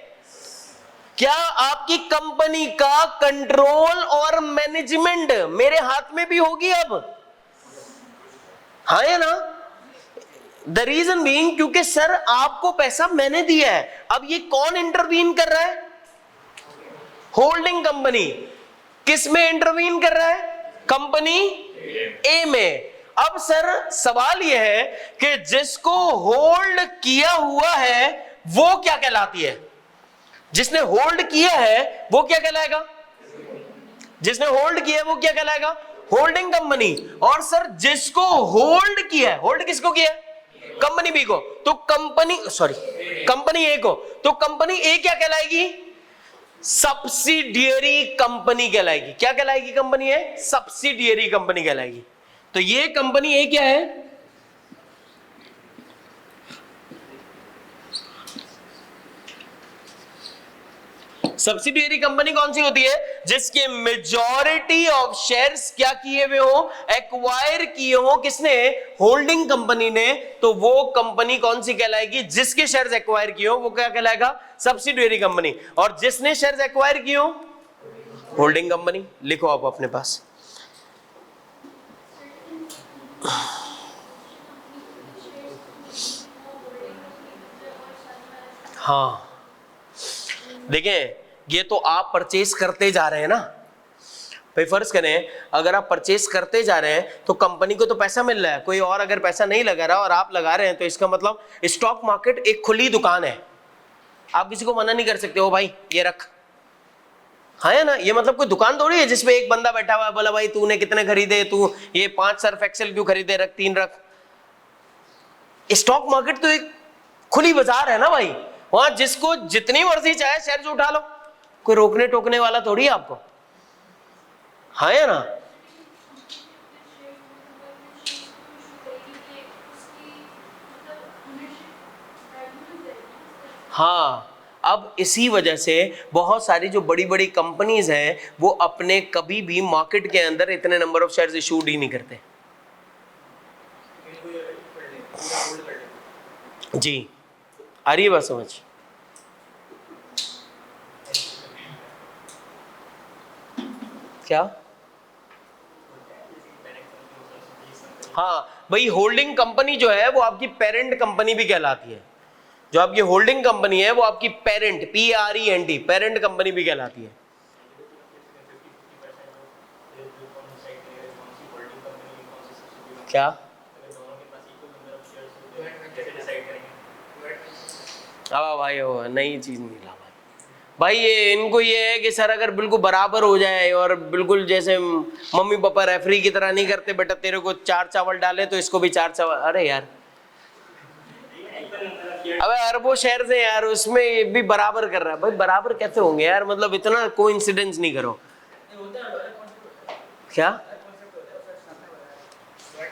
क्या आपकी कंपनी का कंट्रोल और मैनेजमेंट मेरे हाथ में भी होगी अब? हाँ या ना? द रीजन बीइंग क्योंकि सर आपको पैसा मैंने दिया है। अब ये कौन इंटरवीन कर रहा है? Holding company. किस में इंटरवीन कर रहा है? कंपनी ए में। अब सर सवाल यह है कि जिसको होल्ड किया हुआ है वो क्या कहलाती है? जिसने होल्ड किया है वो क्या कहलाएगा? जिसने होल्ड किया है वो क्या कहलाएगा? Holding company. और सर जिसको होल्ड किया है, होल्ड किसको किया है? कंपनी बी को। तो कंपनी ए को, तो कंपनी ए क्या कहलाएगी? सब्सिडियरी कंपनी कहलाएगी। क्या कहलाएगी? कंपनी ए सब्सिडियरी कंपनी कहलाएगी। तो ये कंपनी ए क्या है? सब्सिडियरी कंपनी कौन सी होती है? जिसके मेजॉरिटी ऑफ शेयर्स क्या किए हुए हो? एक्वायर किए हो। किसने? होल्डिंग कंपनी ने। तो वो कंपनी कौन सी कहलाएगी? जिसके शेयर्स एक्वायर किए हो वो क्या कहलाएगा? Subsidiary company. और जिसने शेयर्स एक्वायर किए हो? Holding company. लिखो आप अपने पास। हाँ देखें, ये तो आप परचेस करते जा रहे हैं ना भाई। फर्ज करें अगर आप परचेस करते जा रहे हैं तो कंपनी को तो पैसा मिल रहा है, कोई और अगर पैसा नहीं लगा रहा और आप लगा रहे हैं, तो इसका मतलब स्टॉक मार्केट एक खुली दुकान है। आप किसी को मना नहीं कर सकते, हो भाई ये रख, है ना। ये मतलब कोई दुकान थोड़ी है जिसमें एक बंदा बैठा हुआ है, बोला भाई तूने कितने खरीदे, तू ये 5 सर्फ एक्सेल क्यों खरीदे, रख 3 रख। स्टॉक मार्केट तो एक खुली बाजार है ना भाई, वहां जिसको जितनी मर्जी चाहे शेयर उठा लो, कोई रोकने टोकने वाला थोड़ी है आपको, है ना। हाँ, अब इसी वजह से बहुत सारी जो बड़ी बड़ी कंपनीज हैं वो अपने कभी भी मार्केट के अंदर इतने नंबर ऑफ शेयर्स इशूड ही नहीं करते। जी, आ रही है बात समझ? क्या? हाँ भाई, होल्डिंग कंपनी जो है वो आपकी पेरेंट कंपनी भी कहलाती है। जो आपकी होल्डिंग कंपनी है वो आपकी पेरेंट, PRENT, पेरेंट कंपनी भी कहलाती है। क्या? अब भाई वो नई चीज मिला भाई, ये इनको ये है कि सर अगर बिल्कुल बराबर हो जाए और बिल्कुल जैसे मम्मी पापा रेफरी की तरह नहीं करते, बेटा तेरे को 4 चावल डाले तो इसको भी 4 चावल, अरे यार अबे अरबों शेयर से यार, उसमें भी बराबर कर रहा है भाई, बराबर कैसे होंगे यार, मतलब इतना कोइंसिडेंस नहीं करो। क्या?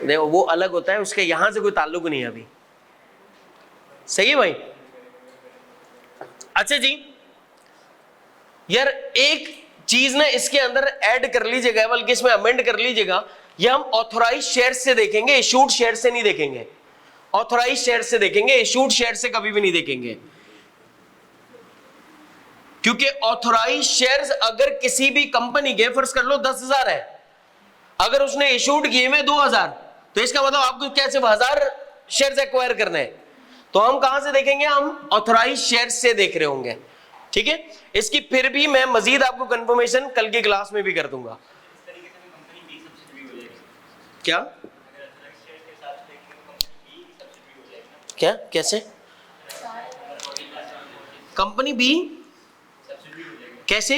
देखो वो अलग होता है, उसके यहां से कोई ताल्लुक नहीं है अभी, सही है भाई। अच्छा जी यार, एक चीज ना इसके अंदर ऐड कर लीजिएगा, बल्कि इसमें अमेंड कर लीजिएगा, ये हम ऑथोराइज शेयर से देखेंगे, इशूड शेयर से नहीं देखेंगे। ऑथोराइज शेयर से देखेंगे, इशूड शेयर से कभी भी नहीं देखेंगे, क्योंकि ऑथोराइज शेयर्स अगर किसी भी कंपनी के फर्ज कर लो 10,000 है, अगर उसने इशूड किए में 2,000, तो इसका मतलब आपको क्या सिर्फ 1,000 शेयर्स एक्वायर करने हैं, तो हम कहां से देखेंगे, हम ऑथोराइज शेयर्स से देख रहे होंगे, ठीक है। इसकी फिर भी मैं मजीद आपको कंफर्मेशन कल की क्लास में भी कर दूंगा। क्या? क्या? कैसे कंपनी बी? कैसे?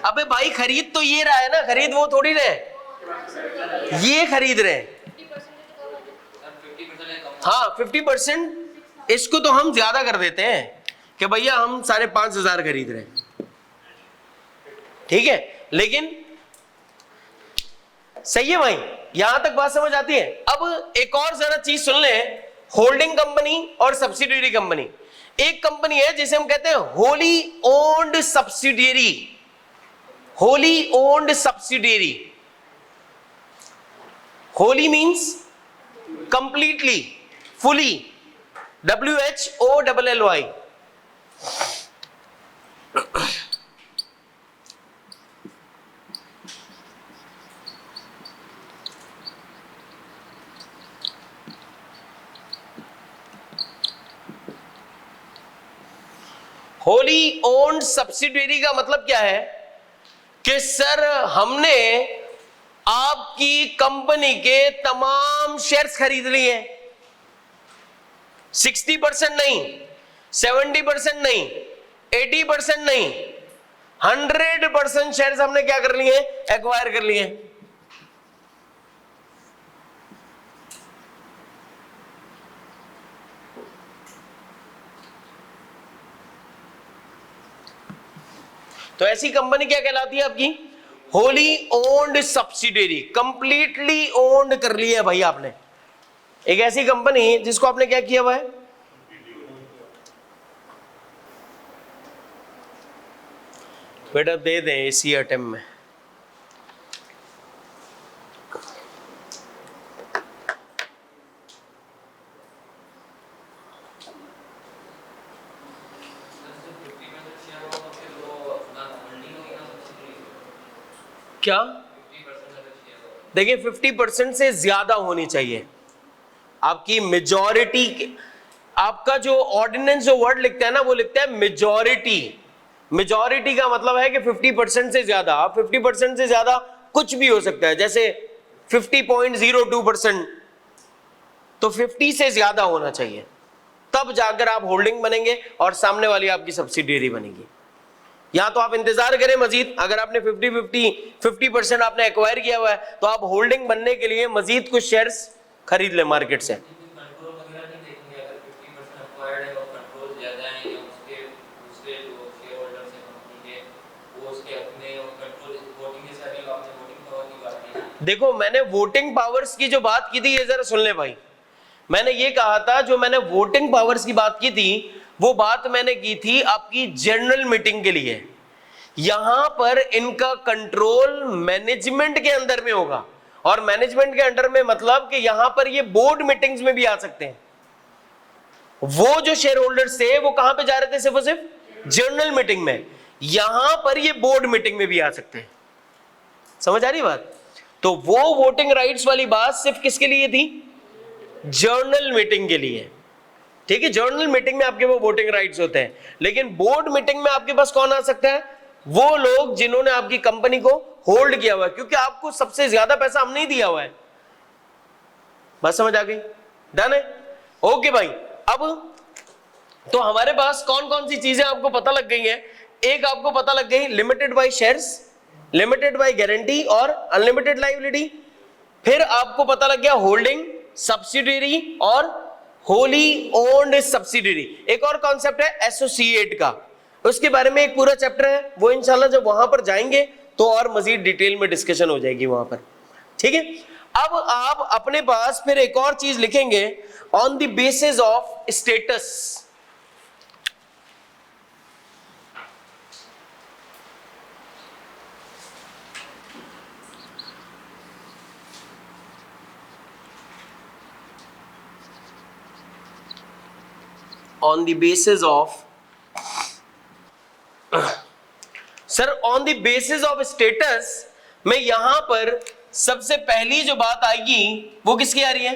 अबे भाई खरीद तो ये रहा है ना, खरीद वो थोड़ी रहे, ये खरीद रहे। हाँ 50%, इसको तो हम ज्यादा कर देते हैं कि भैया हम 5,500 खरीद रहे हैं, ठीक है, लेकिन सही है भाई, यहां तक बात समझ आती है। अब एक और जरा चीज सुन ले, होल्डिंग कंपनी और सब्सिडियरी कंपनी। एक कंपनी है जिसे हम कहते हैं wholly owned subsidiary, wholly owned subsidiary. Holi means completely, fully, WHOLLY। Wholly owned subsidiary का मतलब क्या है कि सर हमने आपकी कंपनी के तमाम शेयर्स खरीद लिए हैं, 60% नहीं, 70% नहीं, 80% नहीं, 100% शेयर्स हमने क्या कर लिए, एक्वायर कर लिए। तो ऐसी कंपनी क्या कहलाती है आपकी, wholly owned subsidiary, completely owned कर लिया है भाई आपने। एक ऐसी कंपनी जिसको आपने क्या किया हुआ है, बेटा दे दें इसी अटेम्प्ट में। क्या? देखिए 50% से ज्यादा होनी चाहिए आपकी मेजॉरिटी। आपका जो ऑर्डिनेंस जो वर्ड लिखता है ना, वो लिखता है मेजॉरिटी। मेजॉरिटी का मतलब है कि 50% से ज्यादा। 50% से ज्यादा कुछ भी हो सकता है, जैसे 50.02%, तो 50 से ज्यादा होना चाहिए, तब जाकर आप होल्डिंग बनेंगे और सामने वाली आपकी सब्सिडियरी बनेगी। यहां तो आप इंतजार करें मजीद, अगर आपने 50% आपने एक्वायर किया हुआ है तो आप होल्डिंग बनने के लिए मजीद कुछ शेयर्स खरीद ले मार्केट से। देखो मैंने वोटिंग पावर्स की जो बात की थी ये जरा सुन ले भाई, मैंने ये कहा था जो मैंने वोटिंग पावर्स की बात की थी वो बात मैंने की थी आपकी जनरल मीटिंग के लिए। यहां पर इनका कंट्रोल मैनेजमेंट के अंदर में होगा, और मैनेजमेंट के अंडर में मतलब कि यहां पर ये बोर्ड मीटिंग्स में भी आ सकते हैं। वो जो शेयर होल्डर्स थे वो कहां पे जा रहे थे, सिर्फ और सिर्फ जनरल मीटिंग में, यहां पर ये बोर्ड मीटिंग में भी आ सकते हैं। समझ आ रही बात? तो वो वोटिंग राइट्स वाली बात सिर्फ किसके लिए थी, जर्नल मीटिंग के लिए। ठीक है, जर्नल मीटिंग में आपके वो वोटिंग राइट्स होते हैं, लेकिन बोर्ड मीटिंग में आपके पास कौन आ सकता है, वो लोग जिन्होंने आपकी कंपनी को होल्ड किया हुआ है, क्योंकि आपको सबसे ज्यादा पैसा हमने ही दिया हुआ है। बात समझ आ गई? डन है? ओके भाई। अब तो हमारे पास कौन कौन सी चीजें आपको पता लग गई है। एक आपको पता लग गई limited by shares, limited by guarantee और अनलिमिटेड लायबिलिटी। फिर आपको पता लग गया होल्डिंग, सब्सिडियरी और होली ओन्ड सब्सिडियरी। एक और कॉन्सेप्ट है एसोसिएट का, उसके बारे में एक पूरा चैप्टर है, वो इंशाल्लाह जब वहां पर जाएंगे तो और मजीद डिटेल में डिस्कशन हो जाएगी वहां पर। ठीक है, अब आप अपने पास फिर एक और चीज लिखेंगे, on the basis of status. On the basis of sir on the basis of status में यहां पर सबसे पहली जो बात आएगी वो किसकी आ रही है,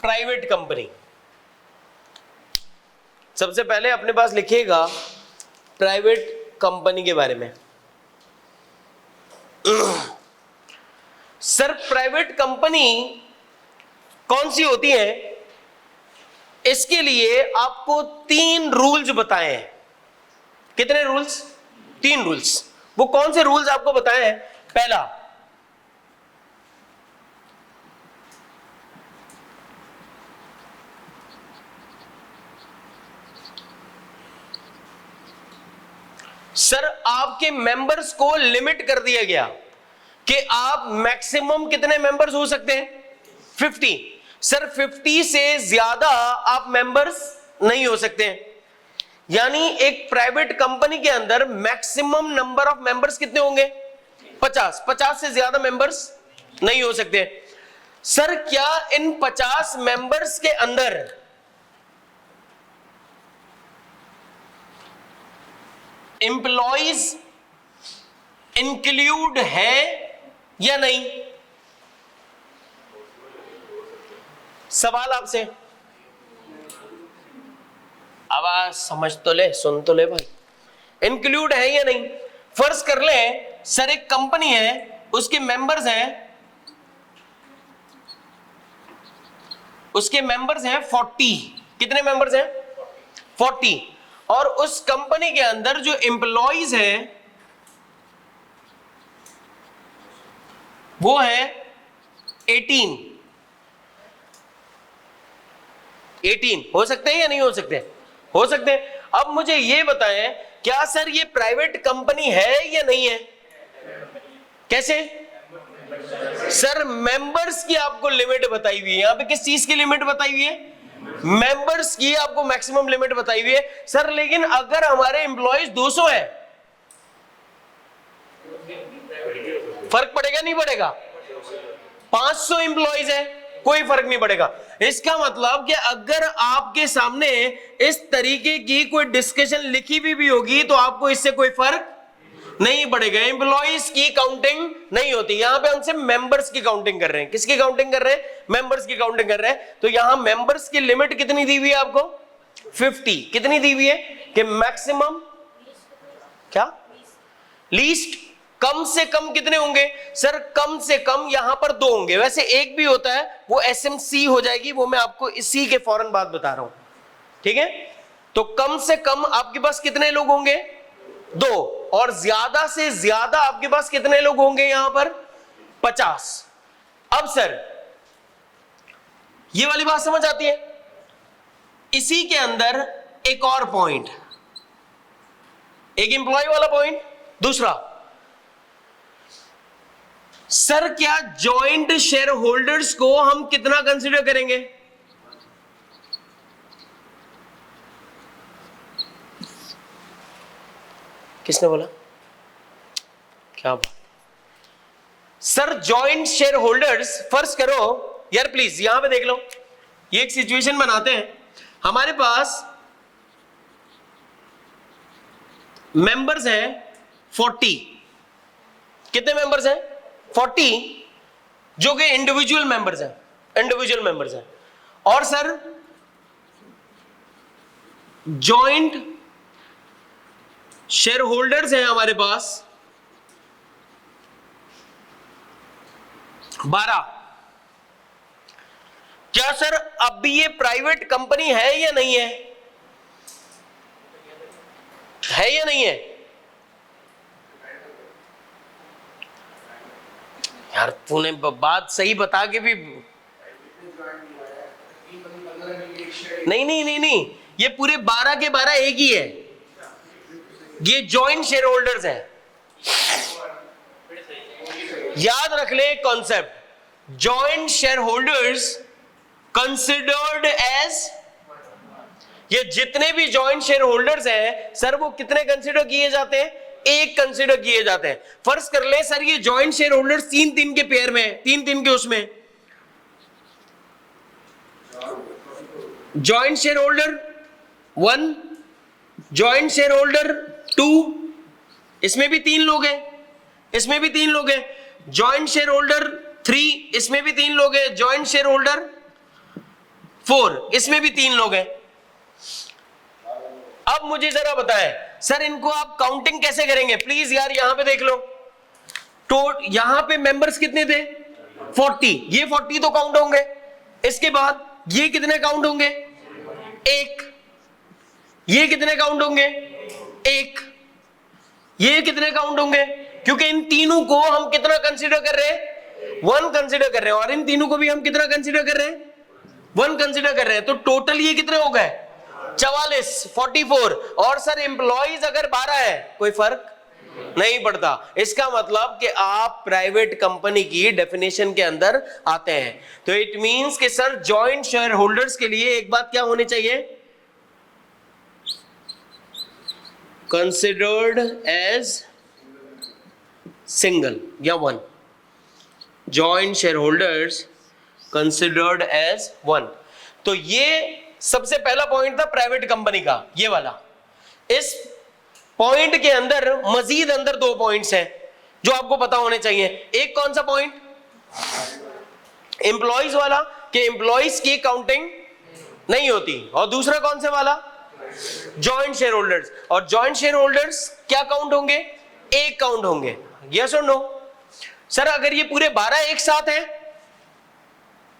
प्राइवेट कंपनी। सबसे पहले अपने पास लिखिएगा प्राइवेट कंपनी के बारे में। सर प्राइवेट कंपनी कौन सी होती है, इसके लिए आपको 3 रूल्स बताए हैं। कितने रूल्स? 3 रूल्स। वो कौन से रूल्स आपको बताए हैं? पहला, सर आपके मेंबर्स को लिमिट कर दिया गया कि आप मैक्सिमम कितने मेंबर्स हो सकते हैं, 50। सर 50 से ज्यादा आप मेंबर्स नहीं हो सकते हैं। यानी एक प्राइवेट कंपनी के अंदर मैक्सिमम नंबर ऑफ मेंबर्स कितने होंगे, 50। 50 से ज्यादा मेंबर्स नहीं हो सकते। सर क्या इन 50 मेंबर्स के अंदर एम्प्लॉइज इंक्लूड है या नहीं? सवाल आपसे, आवाज समझ तो ले, सुन तो ले भाई। इंक्लूड है या नहीं? फर्ज कर ले सर एक कंपनी है, उसके मेंबर्स हैं, उसके मेंबर्स हैं 40। कितने मेंबर्स हैं? 40। और उस कंपनी के अंदर जो एम्प्लॉइज हैं वो है 18। हो सकते हैं या नहीं हो सकते? हो सकते हैं। अब मुझे ये बताएं, क्या सर ये प्राइवेट कंपनी है या नहीं है? कैसे? सर मेंबर्स की आपको लिमिट बताई हुई है। यहां पे किस चीज की लिमिट बताई हुई है? मेंबर्स की आपको मैक्सिमम लिमिट बताई हुई है। सर लेकिन अगर हमारे एम्प्लॉइज 200 है, फर्क पड़ेगा नहीं पड़ेगा? 500 एम्प्लॉइज है, कोई फर्क नहीं पड़ेगा। इसका मतलब कि अगर आपके सामने इस तरीके की कोई डिस्कशन लिखी भी होगी तो आपको इससे कोई फर्क नहीं पड़ेगा। एम्प्लॉइज की काउंटिंग नहीं होती, यहां पे हमसे मेंबर्स की काउंटिंग कर रहे हैं। किसकी काउंटिंग कर रहे हैं? मेंबर्स की काउंटिंग कर रहे हैं। तो यहां मेंबर्स की लिमिट कितनी दी हुई है आपको? 50। कितनी दी हुई है कि मैक्सिमम क्या? लीस्ट कम से कम कितने होंगे सर? कम से कम यहां पर 2 होंगे, वैसे एक भी होता है वो एसएमसी हो जाएगी, वो मैं आपको इसी के फौरन बाद बता रहा हूं, ठीक है? तो कम से कम आपके पास कितने लोग होंगे? 2, और ज्यादा से ज्यादा आपके पास कितने लोग होंगे यहां पर? 50। अब सर ये वाली बात समझ आती है? इसी के अंदर एक और पॉइंट, एक एम्प्लॉय वाला पॉइंट, दूसरा सर क्या जॉइंट शेयर होल्डर्स को हम कितना कंसीडर करेंगे? किसने बोला? क्या बात सर, जॉइंट शेयर होल्डर्स, फर्ज करो यार, प्लीज यहां पे देख लो, ये एक सिचुएशन बनाते हैं, हमारे पास मेंबर्स हैं 40। कितने मेंबर्स हैं? 40, जो कि इंडिविजुअल मेंबर्स हैं, और सर जॉइंट शेयर होल्डर्स हैं हमारे पास 12। क्या सर अब भी ये प्राइवेट कंपनी है या नहीं है? है या नहीं है? यार तूने बात सही बता के भी नहीं, ये पूरे 12 के 12 एक ही है, ये जॉइंट शेयर होल्डर्स हैं। याद रख ले concept, joint share holders considered as, ये जितने भी जॉइंट शेयर होल्डर्स हैं सर वो कितने कंसिडर किए जाते हैं? एक कंसिडर किए जाते हैं। फर्ज कर ले सर ये जॉइंट शेयर होल्डर्स 3-3 के पेयर में, 3-3 के उसमें, joint share holder 1, joint share holder 2, इसमें भी 3 लोग हैं, इसमें भी 3 लोग हैं, जॉइंट शेयर होल्डर 3, इसमें भी 3 लोग हैं, जॉइंट शेयर होल्डर 4, इसमें भी 3 लोग हैं। अब मुझे जरा बताएं सर इनको आप काउंटिंग कैसे करेंगे? प्लीज यार यहां पे देख लो, तो यहां पे मेंबर्स कितने थे? 40, ये 40 तो काउंट होंगे, इसके बाद ये कितने काउंट होंगे? 1, ये कितने काउंट होंगे? 1, ये कितने काउंट होंगे? क्योंकि इन तीनों को हम कितना कंसीडर कर रहे हैं? 1 कंसीडर कर रहे हैं, और इन तीनों को भी हम कितना कंसीडर कर रहे हैं? 1 कंसीडर कर रहे हैं, तो टोटल ये कितने हो गए? 44, 44। और सर एम्प्लॉइज अगर 12 है कोई फर्क नहीं पड़ता। इसका मतलब कि आप प्राइवेट कंपनी की डेफिनेशन के अंदर आते हैं। तो इट मींस कि सर जॉइंट शेयर होल्डर्स के लिए एक बात क्या होनी चाहिए? कंसिडर्ड एज सिंगल या 1, joint share holders considered as 1। तो ये सबसे पहला पॉइंट था प्राइवेट कंपनी का, ये वाला। इस पॉइंट के अंदर मजीद अंदर 2 पॉइंट्स हैं जो आपको पता होने चाहिए। एक कौन सा पॉइंट? एम्प्लॉइज वाला, कि एम्प्लॉइज की काउंटिंग नहीं होती, और दूसरा कौन से वाला? Joint share holders. और जॉइंट शेयर होल्डर्स क्या काउंट होंगे? 1 काउंट होंगे। यस और नो? सर अगर ये पूरे 12 एक साथ हैं,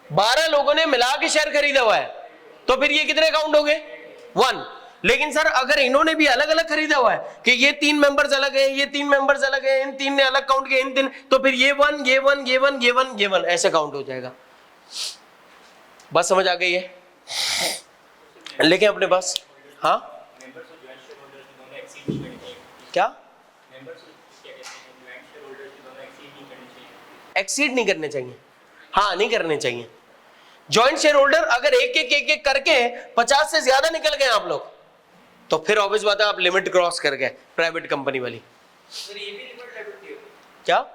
12 लोगों ने मिला के शेयर खरीदा हुआ है, तो फिर ये कितने काउंट होंगे? 1। लेकिन सर अगर इन्होंने भी अलग अलग खरीदा हुआ है कि ये 3 मेंबर्स अलग हैं, ये 3 मेंबर्स अलग हैं, इन 3 ने अलग काउंट किया, इन 3, तो फिर ये 1, ये 1, ये 1, ये 1, ये 1 ऐसे काउंट हो जाएगा। बात समझ आ गई है? लेकिन अपने पास हाँ क्या एक्सीड नहीं करने चाहिए? हाँ नहीं करने चाहिए। जॉइंट शेयर होल्डर अगर एक करके 50 से ज्यादा निकल गए आप लोग, तो फिर ऑब्वियस बात है आप लिमिट क्रॉस कर गए प्राइवेट कंपनी वाली। क्या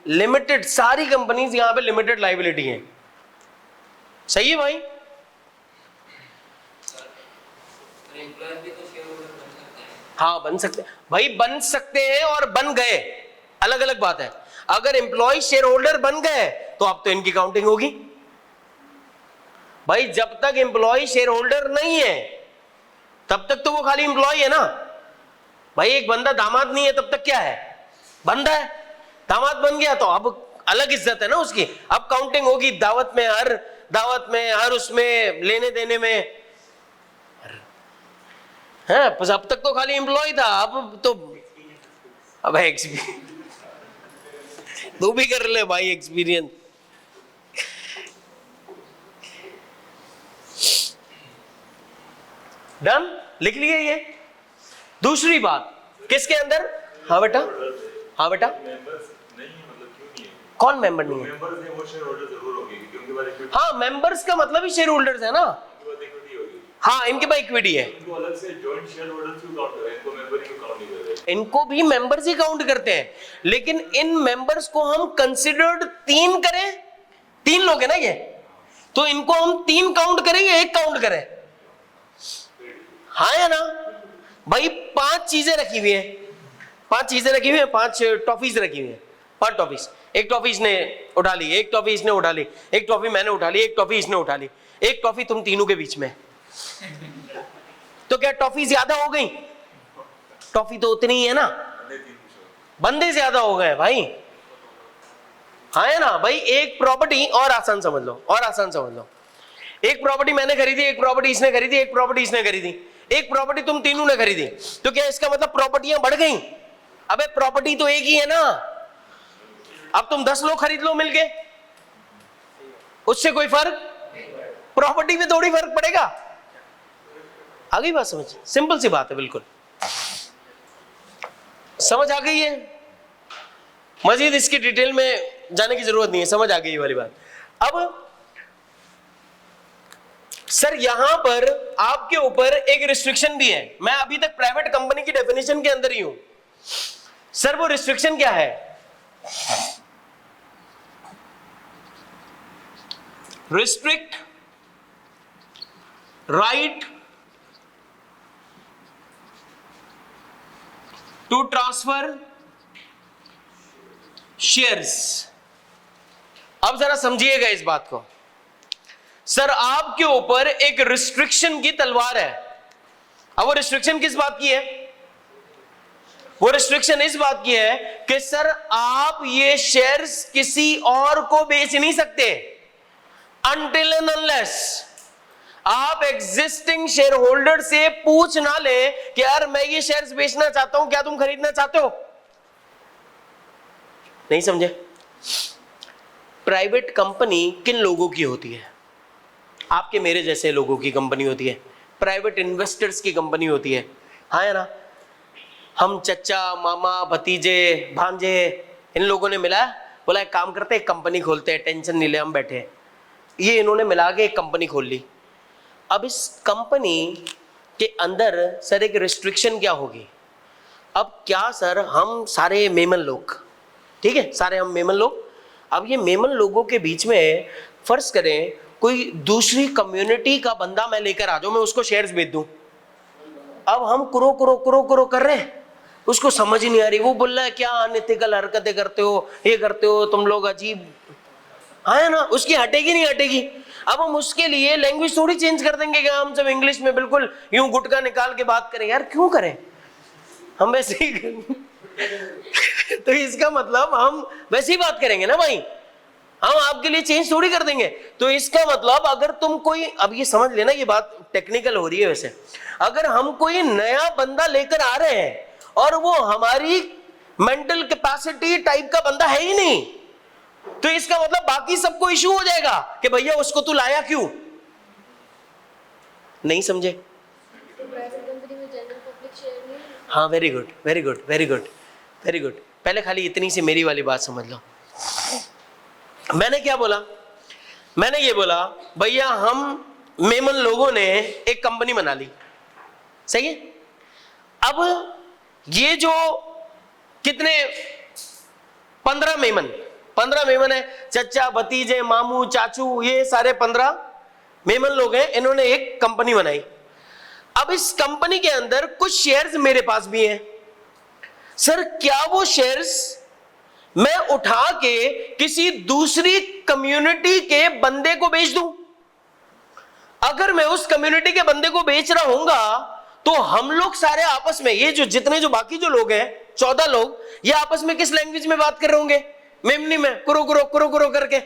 लिमिटेड? सारी कंपनीज यहां पे लिमिटेड लायबिलिटी है। सही है भाई? हाँ बन सकते भाई, बन सकते हैं और बन गए, अलग अलग बात है। अगर एम्प्लॉय शेयर होल्डर बन गए तो अब तो इनकी काउंटिंग होगी भाई। जब तक एम्प्लॉय शेयर होल्डर नहीं है तब तक तो वो खाली एम्प्लॉय है ना भाई। एक बंदा दामाद नहीं है तब तक क्या है? बंदा है, दामाद बन गया तो अब अलग इज्जत है ना उसकी। अब काउंटिंग होगी दावत में, हर उसमें लेने देने में है। बस अब तक तो खाली एम्प्लॉय था, अब तो अब एक्सपीरियंस तू भी कर ले भाई एक्सपीरियंस। डन, लिख लिए ये। दूसरी बात किसके अंदर, हाँ बेटा, हाँ बेटा, कौन मेंबर नहीं है? हाँ, मेंबर्स का मतलब ही शेयर होल्डर्स है ना। हाँ, इनके पास इक्विटी है, इनको भी मेंबर्स ही काउंट करते हैं, लेकिन इन मेंबर्स को हम कंसिडर्ड 3 करें, 3 लोग हैं ना ये, तो इनको हम 3 काउंट करें या 1 काउंट करें? हाँ या ना भाई? 5 चीजें रखी हुई है, 5 चीजें रखी हुई है, 5 टॉफीज रखी हुई है, 5 टॉफीज। एक टॉफी इसने उठा ली, एक टॉफी इसने उठा ली, एक टॉफी मैंने उठा ली, एक टॉफी इसने उठा ली, एक टॉफी तुम तीनों के बीच में। तो क्या टॉफी ज्यादा हो गई? टॉफी तो उतनी ही है ना, बंदे ज्यादा हो गए भाई। हाँ है ना भाई? एक प्रॉपर्टी, और आसान समझ लो, और आसान समझ लो, एक प्रॉपर्टी मैंने खरीदी, एक प्रॉपर्टी इसने खरीदी, एक प्रॉपर्टी इसने खरीदी, एक प्रॉपर्टी तुम तीनों ने खरीदी, तो क्या इसका मतलब प्रॉपर्टियां बढ़ गई? अबे प्रॉपर्टी तो एक ही है ना। अब तुम 10 लोग खरीद लो मिलके, उससे कोई फर्क, प्रॉपर्टी में थोड़ी फर्क पड़ेगा। आ गई बात समझ? सिंपल सी बात है, बिल्कुल समझ आ गई है। मजीद इसकी डिटेल में जाने की जरूरत नहीं है, समझ आ गई वाली बात। अब सर यहां पर आपके ऊपर एक रिस्ट्रिक्शन भी है, मैं अभी तक प्राइवेट कंपनी की डेफिनेशन के अंदर ही हूं। सर वो रिस्ट्रिक्शन क्या है? Restrict right to transfer shares. अब जरा समझिएगा इस बात को। सर आपके ऊपर एक रिस्ट्रिक्शन की तलवार है। अब वो रिस्ट्रिक्शन किस बात की है? वो रिस्ट्रिक्शन इस बात की है कि सर आप ये शेयर्स किसी और को बेच नहीं सकते अनटिल एंड अनलेस आप एग्जिस्टिंग शेयर होल्डर से पूछ ना ले कि यार मैं ये शेयर्स बेचना चाहता हूं, क्या तुम खरीदना चाहते हो? नहीं समझे? प्राइवेट कंपनी किन लोगों की होती है? आपके मेरे जैसे लोगों की कंपनी होती है, प्राइवेट इन्वेस्टर्स की कंपनी होती है। हाँ है ना? हम चचा, मामा, भतीजे, भांजे, इन लोगों ने मिला, बोला एक काम करते हैं, कंपनी खोलते हैं, टेंशन नहीं ले, हम बैठे। ये इन्होंने मिला के एक कंपनी खोल ली। अब इस कंपनी के अंदर सर एक रिस्ट्रिक्शन क्या होगी? अब क्या सर हम सारे मेमन लोग, ठीक है, सारे हम मेमन लोग, अब ये मेमन लोगों के बीच में फर्ज करें कोई दूसरी कम्युनिटी का बंदा मैं लेकर आ जाऊं, मैं उसको शेयर्स बेच दूं। अब हम कुरो कर रहे हैं, उसको समझ ही नहीं आ रही, वो बोल रहा है क्या अनएथिकल हरकतें करते हो, ये करते हो तुम लोग, अजीब। हाँ है ना? उसकी हटेगी नहीं हटेगी। अब हम उसके लिए लैंग्वेज थोड़ी चेंज कर देंगे कि हम सब इंग्लिश में बिल्कुल यूं गुटका निकाल के बात करें। यार क्यों करें, हम वैसे ही तो इसका मतलब हम वैसे ही बात करेंगे ना भाई, हम आपके लिए चेंज थोड़ी कर देंगे। तो इसका मतलब अगर तुम कोई, अब ये समझ लेना, ये बात टेक्निकल हो रही है वैसे, अगर हम कोई नया बंदा लेकर आ रहे हैं और वो हमारी मेंटल कैपेसिटी टाइप का बंदा है ही नहीं, तो इसका मतलब बाकी सबको इश्यू हो जाएगा कि भैया उसको तू लाया क्यों? नहीं समझे? हाँ, very good very good very good very good. पहले खाली इतनी सी मेरी वाली बात समझ लो। मैंने क्या बोला? मैंने ये बोला भैया हम मेमन लोगों ने एक कंपनी बना ली, सही है। अब ये जो कितने 15 मेमन है, चचा, भतीजे, मामू, चाचू, ये सारे 15 मेमन लोग हैं, इन्होंने एक कंपनी बनाई। अब इस कंपनी के अंदर कुछ शेयर्स मेरे पास भी हैं। सर क्या वो शेयर्स मैं उठा के किसी दूसरी कम्युनिटी के बंदे को बेच दूं? अगर मैं उस कम्युनिटी के बंदे को बेच रहा हूंगा तो हम लोग सारे आपस में, ये जो जितने जो बाकी जो लोग हैं, 14 लोग, ये आपस में किस लैंग्वेज में बात कर रहे होंगे? मेमनी में, कुरो कुरो कुरो कुरो करके।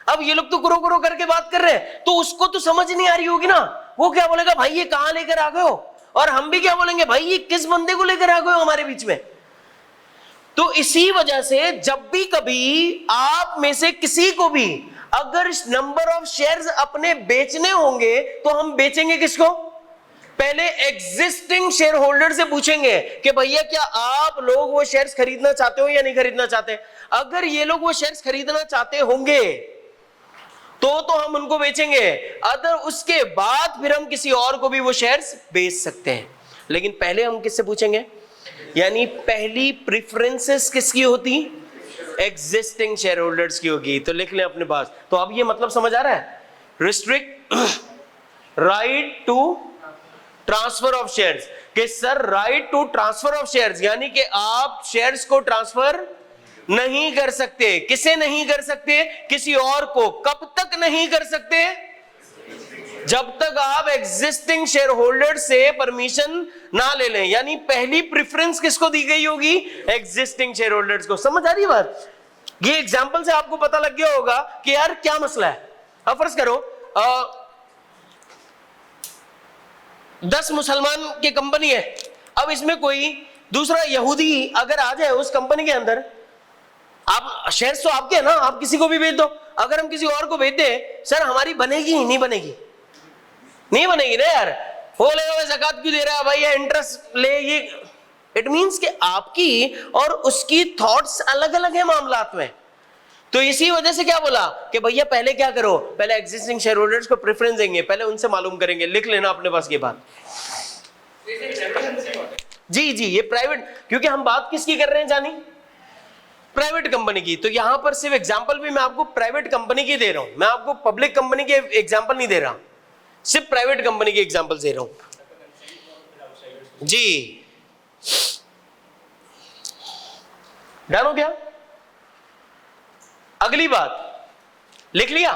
अब ये लोग तो कुरो कुरो करके बात कर रहे हैं, तो उसको तो समझ नहीं आ रही होगी ना। वो क्या बोलेगा, भाई ये कहां लेकर आ गए हो? और हम भी क्या बोलेंगे, भाई ये किस बंदे को लेकर आ गए हो हमारे बीच में? तो इसी वजह से जब भी कभी आप में से किसी को भी अगर नंबर ऑफ शेयर्स अपने बेचने होंगे, तो हम बेचेंगे किसको? पहले एग्जिस्टिंग शेयर होल्डर से पूछेंगे कि भैया क्या आप लोग वो शेयर्स खरीदना चाहते हो या नहीं खरीदना चाहते। अगर ये लोग वो शेयर्स खरीदना चाहते होंगे तो हम उनको बेचेंगे, अगर उसके बाद फिर हम किसी और को भी वो शेयर्स बेच सकते हैं। लेकिन पहले हम किससे पूछेंगे? यानी पहली प्रेफरेंसेस किसकी होती? एग्जिस्टिंग शेयर होल्डर्स की होगी। तो लिख लें अपने पास। तो अब ये मतलब समझ आ रहा है? Restrict right to transfer of shares, कि sir right to transfer of shares, यानी कि आप शेयर्स को ट्रांसफर नहीं कर सकते। किसे नहीं कर सकते? किसी और को। कब तक नहीं कर सकते? जब तक आप एग्जिस्टिंग शेयर होल्डर से परमिशन ना ले लें। यानी पहली प्रेफरेंस किसको दी गई होगी? एग्जिस्टिंग शेयर होल्डर्स को। समझ आ रही बात? ये एग्जांपल से आपको पता लग गया होगा कि यार क्या मसला है। अब फर्ज करो 10 मुसलमान की कंपनी है, अब इसमें कोई दूसरा यहूदी अगर आ जाए उस कंपनी के अंदर, आप शेयर्स तो आपके हैं ना, आप किसी को भी बेच दो। अगर हम किसी और को बेच दें, सर हमारी बनेगी नहीं बनेगी? नहीं बनेगी ना यार। वो लेगा ज़कात क्यों दे रहा है भाई, ये इंटरेस्ट ले, ये इट मींस कि आपकी और उसकी थॉट्स अलग अलग है मामलात में। तो इसी वजह से क्या बोला कि भैया पहले क्या करो, पहले एग्जिस्टिंग शेयर होल्डर्स को प्रेफरेंस देंगे, पहले उनसे मालूम करेंगे। लिख लेना अपने पास ये बात। जी जी, ये प्राइवेट, क्योंकि हम बात किसकी कर रहे हैं जानी? प्राइवेट कंपनी की। तो यहां पर सिर्फ एग्जांपल भी मैं आपको प्राइवेट कंपनी की दे रहा हूं, मैं आपको पब्लिक कंपनी के एग्जांपल नहीं दे रहा, सिर्फ प्राइवेट कंपनी के एग्जांपल दे रहा हूं जी। डन हो गया? अगली बात लिख लिया?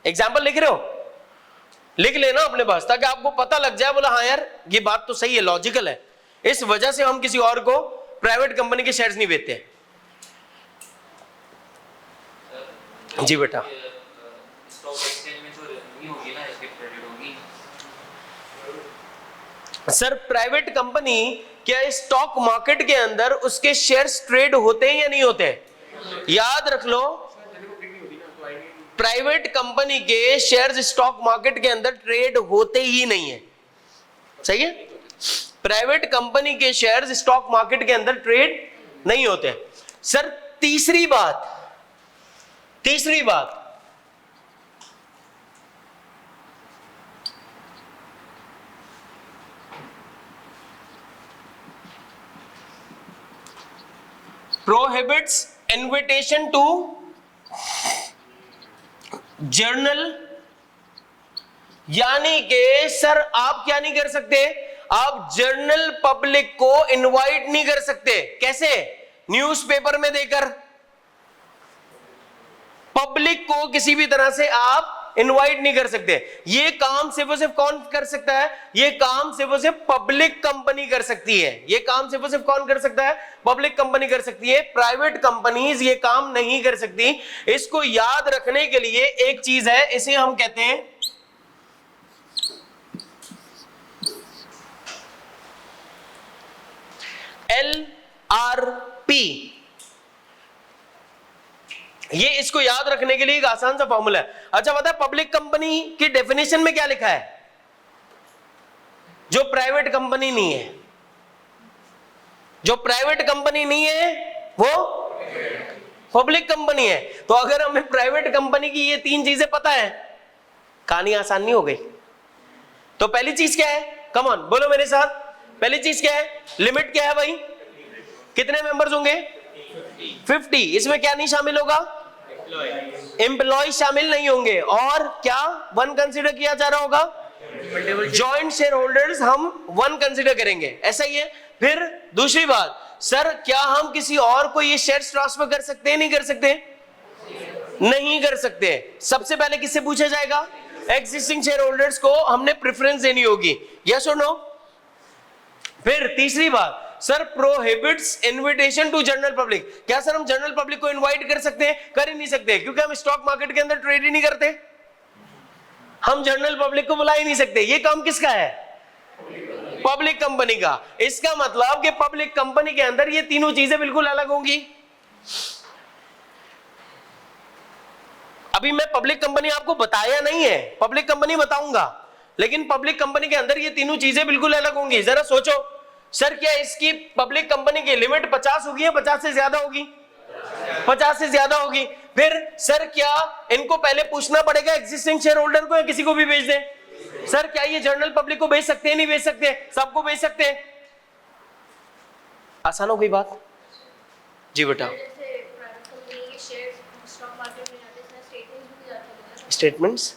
एग्जांपल लिख रहे हो? लिख लेना अपने पास, ताकि आपको पता लग जाए, बोला हाँ यार ये बात तो सही है, लॉजिकल है। इस वजह से हम किसी और को प्राइवेट कंपनी के शेयर्स नहीं बेचते। जी बेटा। स्टॉक एक्सचेंज में जो रनिंग होगी ना, इसकी क्रेडिट होगी। सर प्राइवेट कंपनी क्या स्टॉक मार्केट के अंदर उसके शेयर्स ट्रेड होते हैं या नहीं होते? याद रख लो, प्राइवेट कंपनी के शेयर्स स्टॉक मार्केट के अंदर ट्रेड होते ही नहीं है। सही है? प्राइवेट कंपनी के शेयर्स स्टॉक मार्केट के अंदर ट्रेड नहीं होते। सर तीसरी बात प्रोहिबिट्स इन्विटेशन टू जर्नल, यानी कि सर आप क्या नहीं कर सकते? आप जर्नल पब्लिक को इनवाइट नहीं कर सकते। कैसे? न्यूज़पेपर में देकर पब्लिक को किसी भी तरह से आप इनवाइट नहीं कर सकते। ये काम सिर्फ और सिर्फ कौन कर सकता है? ये काम सिर्फ और सिर्फ पब्लिक कंपनी कर सकती है। ये काम सिर्फ और सिर्फ कौन कर सकता है? पब्लिक कंपनी कर सकती है। प्राइवेट कंपनीज ये काम नहीं कर सकती। इसको याद रखने के लिए एक चीज है, इसे हम कहते हैं LRP। ये इसको याद रखने के लिए एक आसान सा फॉर्मूला है। अच्छा बता, पब्लिक कंपनी की डेफिनेशन में क्या लिखा है? जो प्राइवेट कंपनी नहीं है, जो प्राइवेट कंपनी नहीं है वो पब्लिक कंपनी है। तो अगर हमें प्राइवेट कंपनी की ये 3 चीजें पता है, कहानी आसान नहीं हो गई। तो पहली चीज क्या है? कम ऑन बोलो मेरे साथ। पहली चीज क्या है? लिमिट क्या है भाई? कितने मेंबर्स होंगे? 50। इसमें क्या नहीं शामिल होगा? एम्प्लॉय शामिल नहीं होंगे। और क्या 1 कंसीडर किया जा रहा होगा? जॉइंट शेयर होल्डर्स हम 1 कंसीडर करेंगे। ऐसा ही है। फिर दूसरी बात, सर क्या हम किसी और को ये शेयर्स ट्रांसफर कर सकते हैं? नहीं कर सकते? नहीं कर सकते। सबसे पहले किससे पूछा जाएगा? एग्जिस्टिंग शेयर होल्डर्स को हमने प्रेफरेंस देनी होगी। यस और नो? फिर तीसरी बात, sir prohibits invitation to general public. क्या सर हम जनरल पब्लिक को इनवाइट कर सकते हैं? कर ही नहीं सकते, क्योंकि हम स्टॉक मार्केट के अंदर ट्रेड ही नहीं करते। हम जनरल पब्लिक को बुला ही नहीं सकते। ये काम किसका है? पब्लिक कंपनी का। इसका मतलब कि पब्लिक कंपनी के अंदर ये तीनों चीजें बिल्कुल अलग होंगी। अभी मैं पब्लिक कंपनी आपको बताया नहीं है, पब्लिक कंपनी बताऊंगा, लेकिन पब्लिक कंपनी के अंदर ये तीनों चीजें बिल्कुल अलग होंगी। जरा सोचो सर, क्या इसकी पब्लिक कंपनी की लिमिट 50 होगी या 50 से ज्यादा होगी? 50 से ज्यादा होगी। फिर सर क्या इनको पहले पूछना पड़ेगा एग्जिस्टिंग शेयर होल्डर को या किसी को भी बेच दें? सर क्या ये जनरल पब्लिक को बेच सकते हैं? नहीं बेच सकते, सबको बेच सकते हैं। आसान हो गई बात? जी बेटा। स्टेटमेंट्स,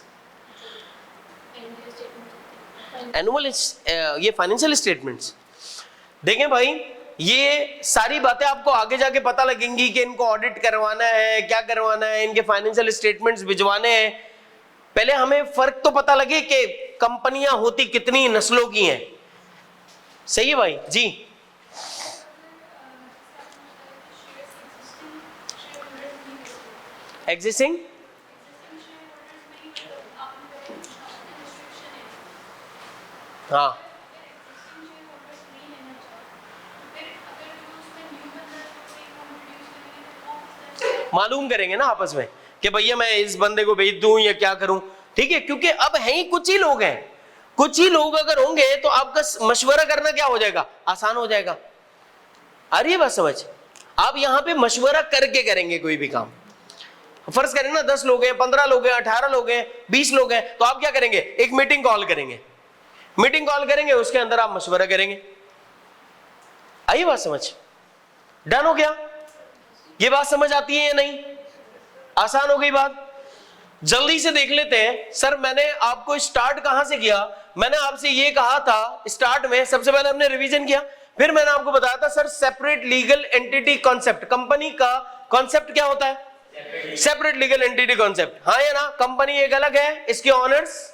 एनुअल, ये फाइनेंशियल स्टेटमेंट्स। देखें भाई, ये सारी बातें आपको आगे जाके पता लगेंगी कि इनको ऑडिट करवाना है, क्या करवाना है, इनके फाइनेंशियल स्टेटमेंट्स भिजवाने हैं। पहले हमें फर्क तो पता लगे कि कंपनियां होती कितनी नस्लों की हैं। सही है भाई जी? एग्जिस्टिंग, हाँ, मालूम करेंगे ना आपस में कि भैया मैं इस बंदे को भेज दूं या क्या करूं। ठीक है, क्योंकि अब है ही कुछ ही लोग हैं, कुछ ही लोग अगर होंगे तो आपका मशवरा करना क्या हो जाएगा? आसान हो जाएगा। आ रही है बात समझ? आप यहां पे मशवरा करके करेंगे कोई भी काम। फर्ज करें ना 10 लोग हैं, 15 लोग हैं, 18 लोग हैं, 20 लोग हैं, तो आप क्या करेंगे? एक मीटिंग कॉल करेंगे। मीटिंग कॉल करेंगे, उसके अंदर आप मशवरा करेंगे। आई बात समझ? डन हो गया? ये बात समझ आती है या नहीं? आसान हो गई बात? जल्दी से देख लेते हैं। सर मैंने आपको स्टार्ट कहां से किया? मैंने आपसे ये कहा था स्टार्ट में, सबसे पहले हमने रिवीजन किया, फिर मैंने आपको बताया था sir separate legal entity concept. Company का कॉन्सेप्ट क्या होता है? Separate legal entity concept. हाँ या ना? कंपनी एक अलग है, इसके ऑनर्स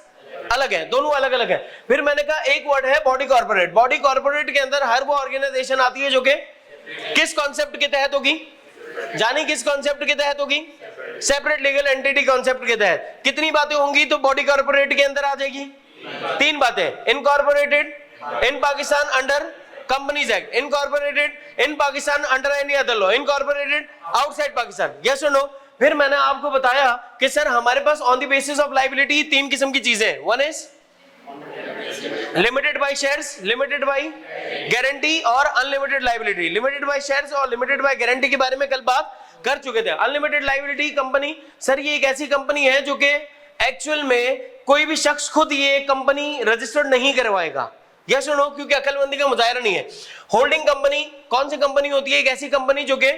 अलग है, दोनों अलग अलग है। फिर मैंने कहा एक वर्ड है बॉडी कॉर्पोरेट। बॉडी कॉर्पोरेट के अंदर हर वो ऑर्गेनाइजेशन आती है जो कि किस कॉन्सेप्ट के तहत होगी? जानी किस कॉन्सेप्ट के तहत होगी? सेपरेट लीगल एंटिटी कॉन्सेप्ट के तहत। कितनी बातें होंगी तो बॉडी कॉर्पोरेट के अंदर आ जाएगी? 3 बातें। Incorporated in Pakistan under companies act, incorporated in Pakistan under any other law, incorporated outside Pakistan. Yes और नो? फिर मैंने आपको बताया कि सर हमारे पास on the basis of liability 3 किस्म की चीजें हैं। One is limited by shares, limited by guarantee और unlimited liability. Limited by shares और लिमिटेड बाय गारंटी के बारे में कल बात कर चुके थे। अनलिमिटेड लायबिलिटी कंपनी, सर ये एक ऐसी कंपनी है जो कि एक्चुअल में कोई भी शख्स खुद ये कंपनी रजिस्टर्ड नहीं करवाएगा। यस और नो? क्योंकि अकलमंदी का मुजाहिरा नहीं है। होल्डिंग कंपनी कौन सी कंपनी होती है? एक ऐसी कंपनी जो कि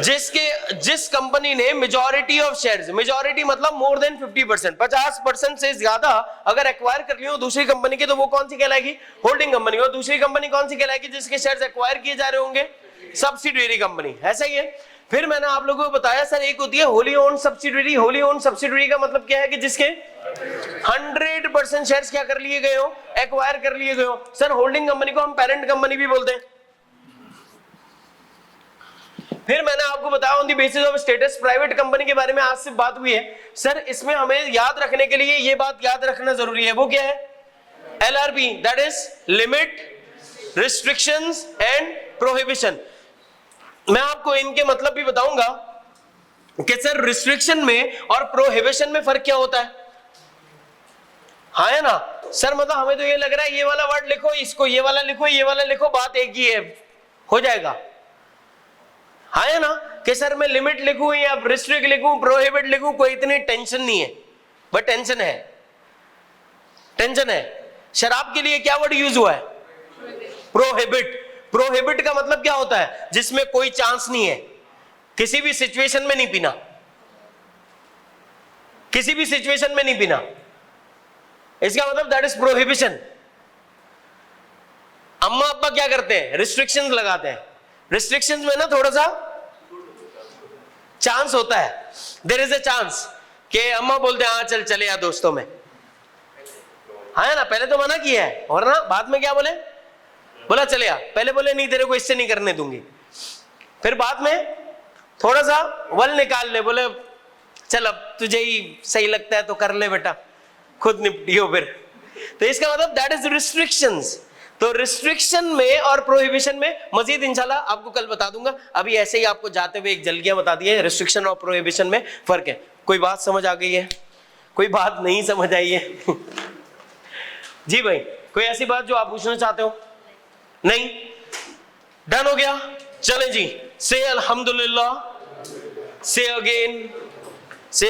जिस कंपनी ने मेजॉरिटी ऑफ शेयर्स, मेजॉरिटी मतलब मोर देन 50%, 50% से ज्यादा अगर एक्वायर कर लियो दूसरी कंपनी के, तो वो कौन सी कहलाएगी? Holding company. और दूसरी कंपनी कौन सी कहलाएगी? जिसके शेयर्स एक्वायर किए जा रहे होंगे, सब्सिडियरी कंपनी। ऐसा ही है। फिर मैंने आप लोगों को बताया सर एक होती है Holi own subsidiary. Holi own subsidiary का मतलब क्या है? कि जिसके 100% शेयर्स क्या कर लिए गए हो? एक्वायर कर लिए गए हो। सर होल्डिंग कंपनी को हम पेरेंट कंपनी भी बोलते हैं। फिर मैंने आपको बताया on the basis of status private company के बारे में आज से बात हुई है। सर इसमें हमें याद रखने के लिए ये बात याद रखना जरूरी है। वो क्या है? LRP, that is limit, restrictions and prohibition. मैं आपको इनके मतलब भी बताऊंगा कि सर रिस्ट्रिक्शन में और प्रोहिबिशन में फर्क क्या होता है। हाँ है ना? सर मतलब हमें तो ये लग रहा है ये वाला वर्ड लिखो, इसको ये वाला लिखो, ये वाला लिखो, बात एक ही है, हो जाएगा। हाँ है ना? कि सर मैं लिमिट लिखूं या रिस्ट्रिक्ट लिखूं, प्रोहिबिट लिखूं, कोई इतनी टेंशन नहीं है। बट टेंशन है, टेंशन है। शराब के लिए क्या वर्ड यूज हुआ है? प्रोहिबिट। प्रोहिबिट का मतलब क्या होता है? जिसमें कोई चांस नहीं है, किसी भी सिचुएशन में नहीं पीना, किसी भी सिचुएशन में नहीं पीना। इसका मतलब दैट इज प्रोहिबिशन। अम्मा अब्बा क्या करते हैं? रिस्ट्रिक्शंस लगाते हैं। रिस्ट्रिक्शंस में ना थोड़ा सा चांस होता है, देयर इज अ चांस कि अम्मा बोलते हैं हाँ चल चले यार दोस्तों में। हाँ है ना? पहले तो मना किया है और ना बाद में क्या बोले? बोला चले आ, पहले बोले नहीं तेरे को इससे नहीं करने दूंगी, फिर बाद में थोड़ा सा वल निकाल ले, बोले चल अब तुझे ही सही लगता है तो कर ले बेटा, खुद निपटियो फिर। तो इसका मतलब दैट इज रिस्ट्रिक्शंस। तो रिस्ट्रिक्शन में और प्रोहिबिशन में मजीद इंशाल्लाह आपको कल बता दूंगा। अभी ऐसे ही आपको जाते हुए एक जल्दियां बता दी है, रिस्ट्रिक्शन और प्रोहिबिशन में फर्क है। कोई बात समझ आ गई है? कोई बात नहीं समझ आई है? जी भाई, कोई ऐसी बात जो आप पूछना चाहते हो? नहीं? डन हो गया? चले जी, से अल्हम्दुलिल्लाह, से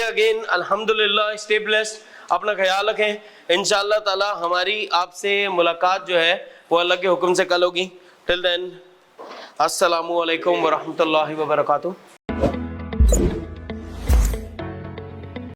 अगेन अल्हम्दुलिल्लाह, स्टे ब्लेस्ड, अपना ख्याल रखें। इंशाअल्लाह ताला हमारी आपसे मुलाकात जो है वो अल्लाह के हुक्म से कल होगी। टिल देन अस्सलामु अलैकुम व रहमतुल्लाहि व बरकातुहू।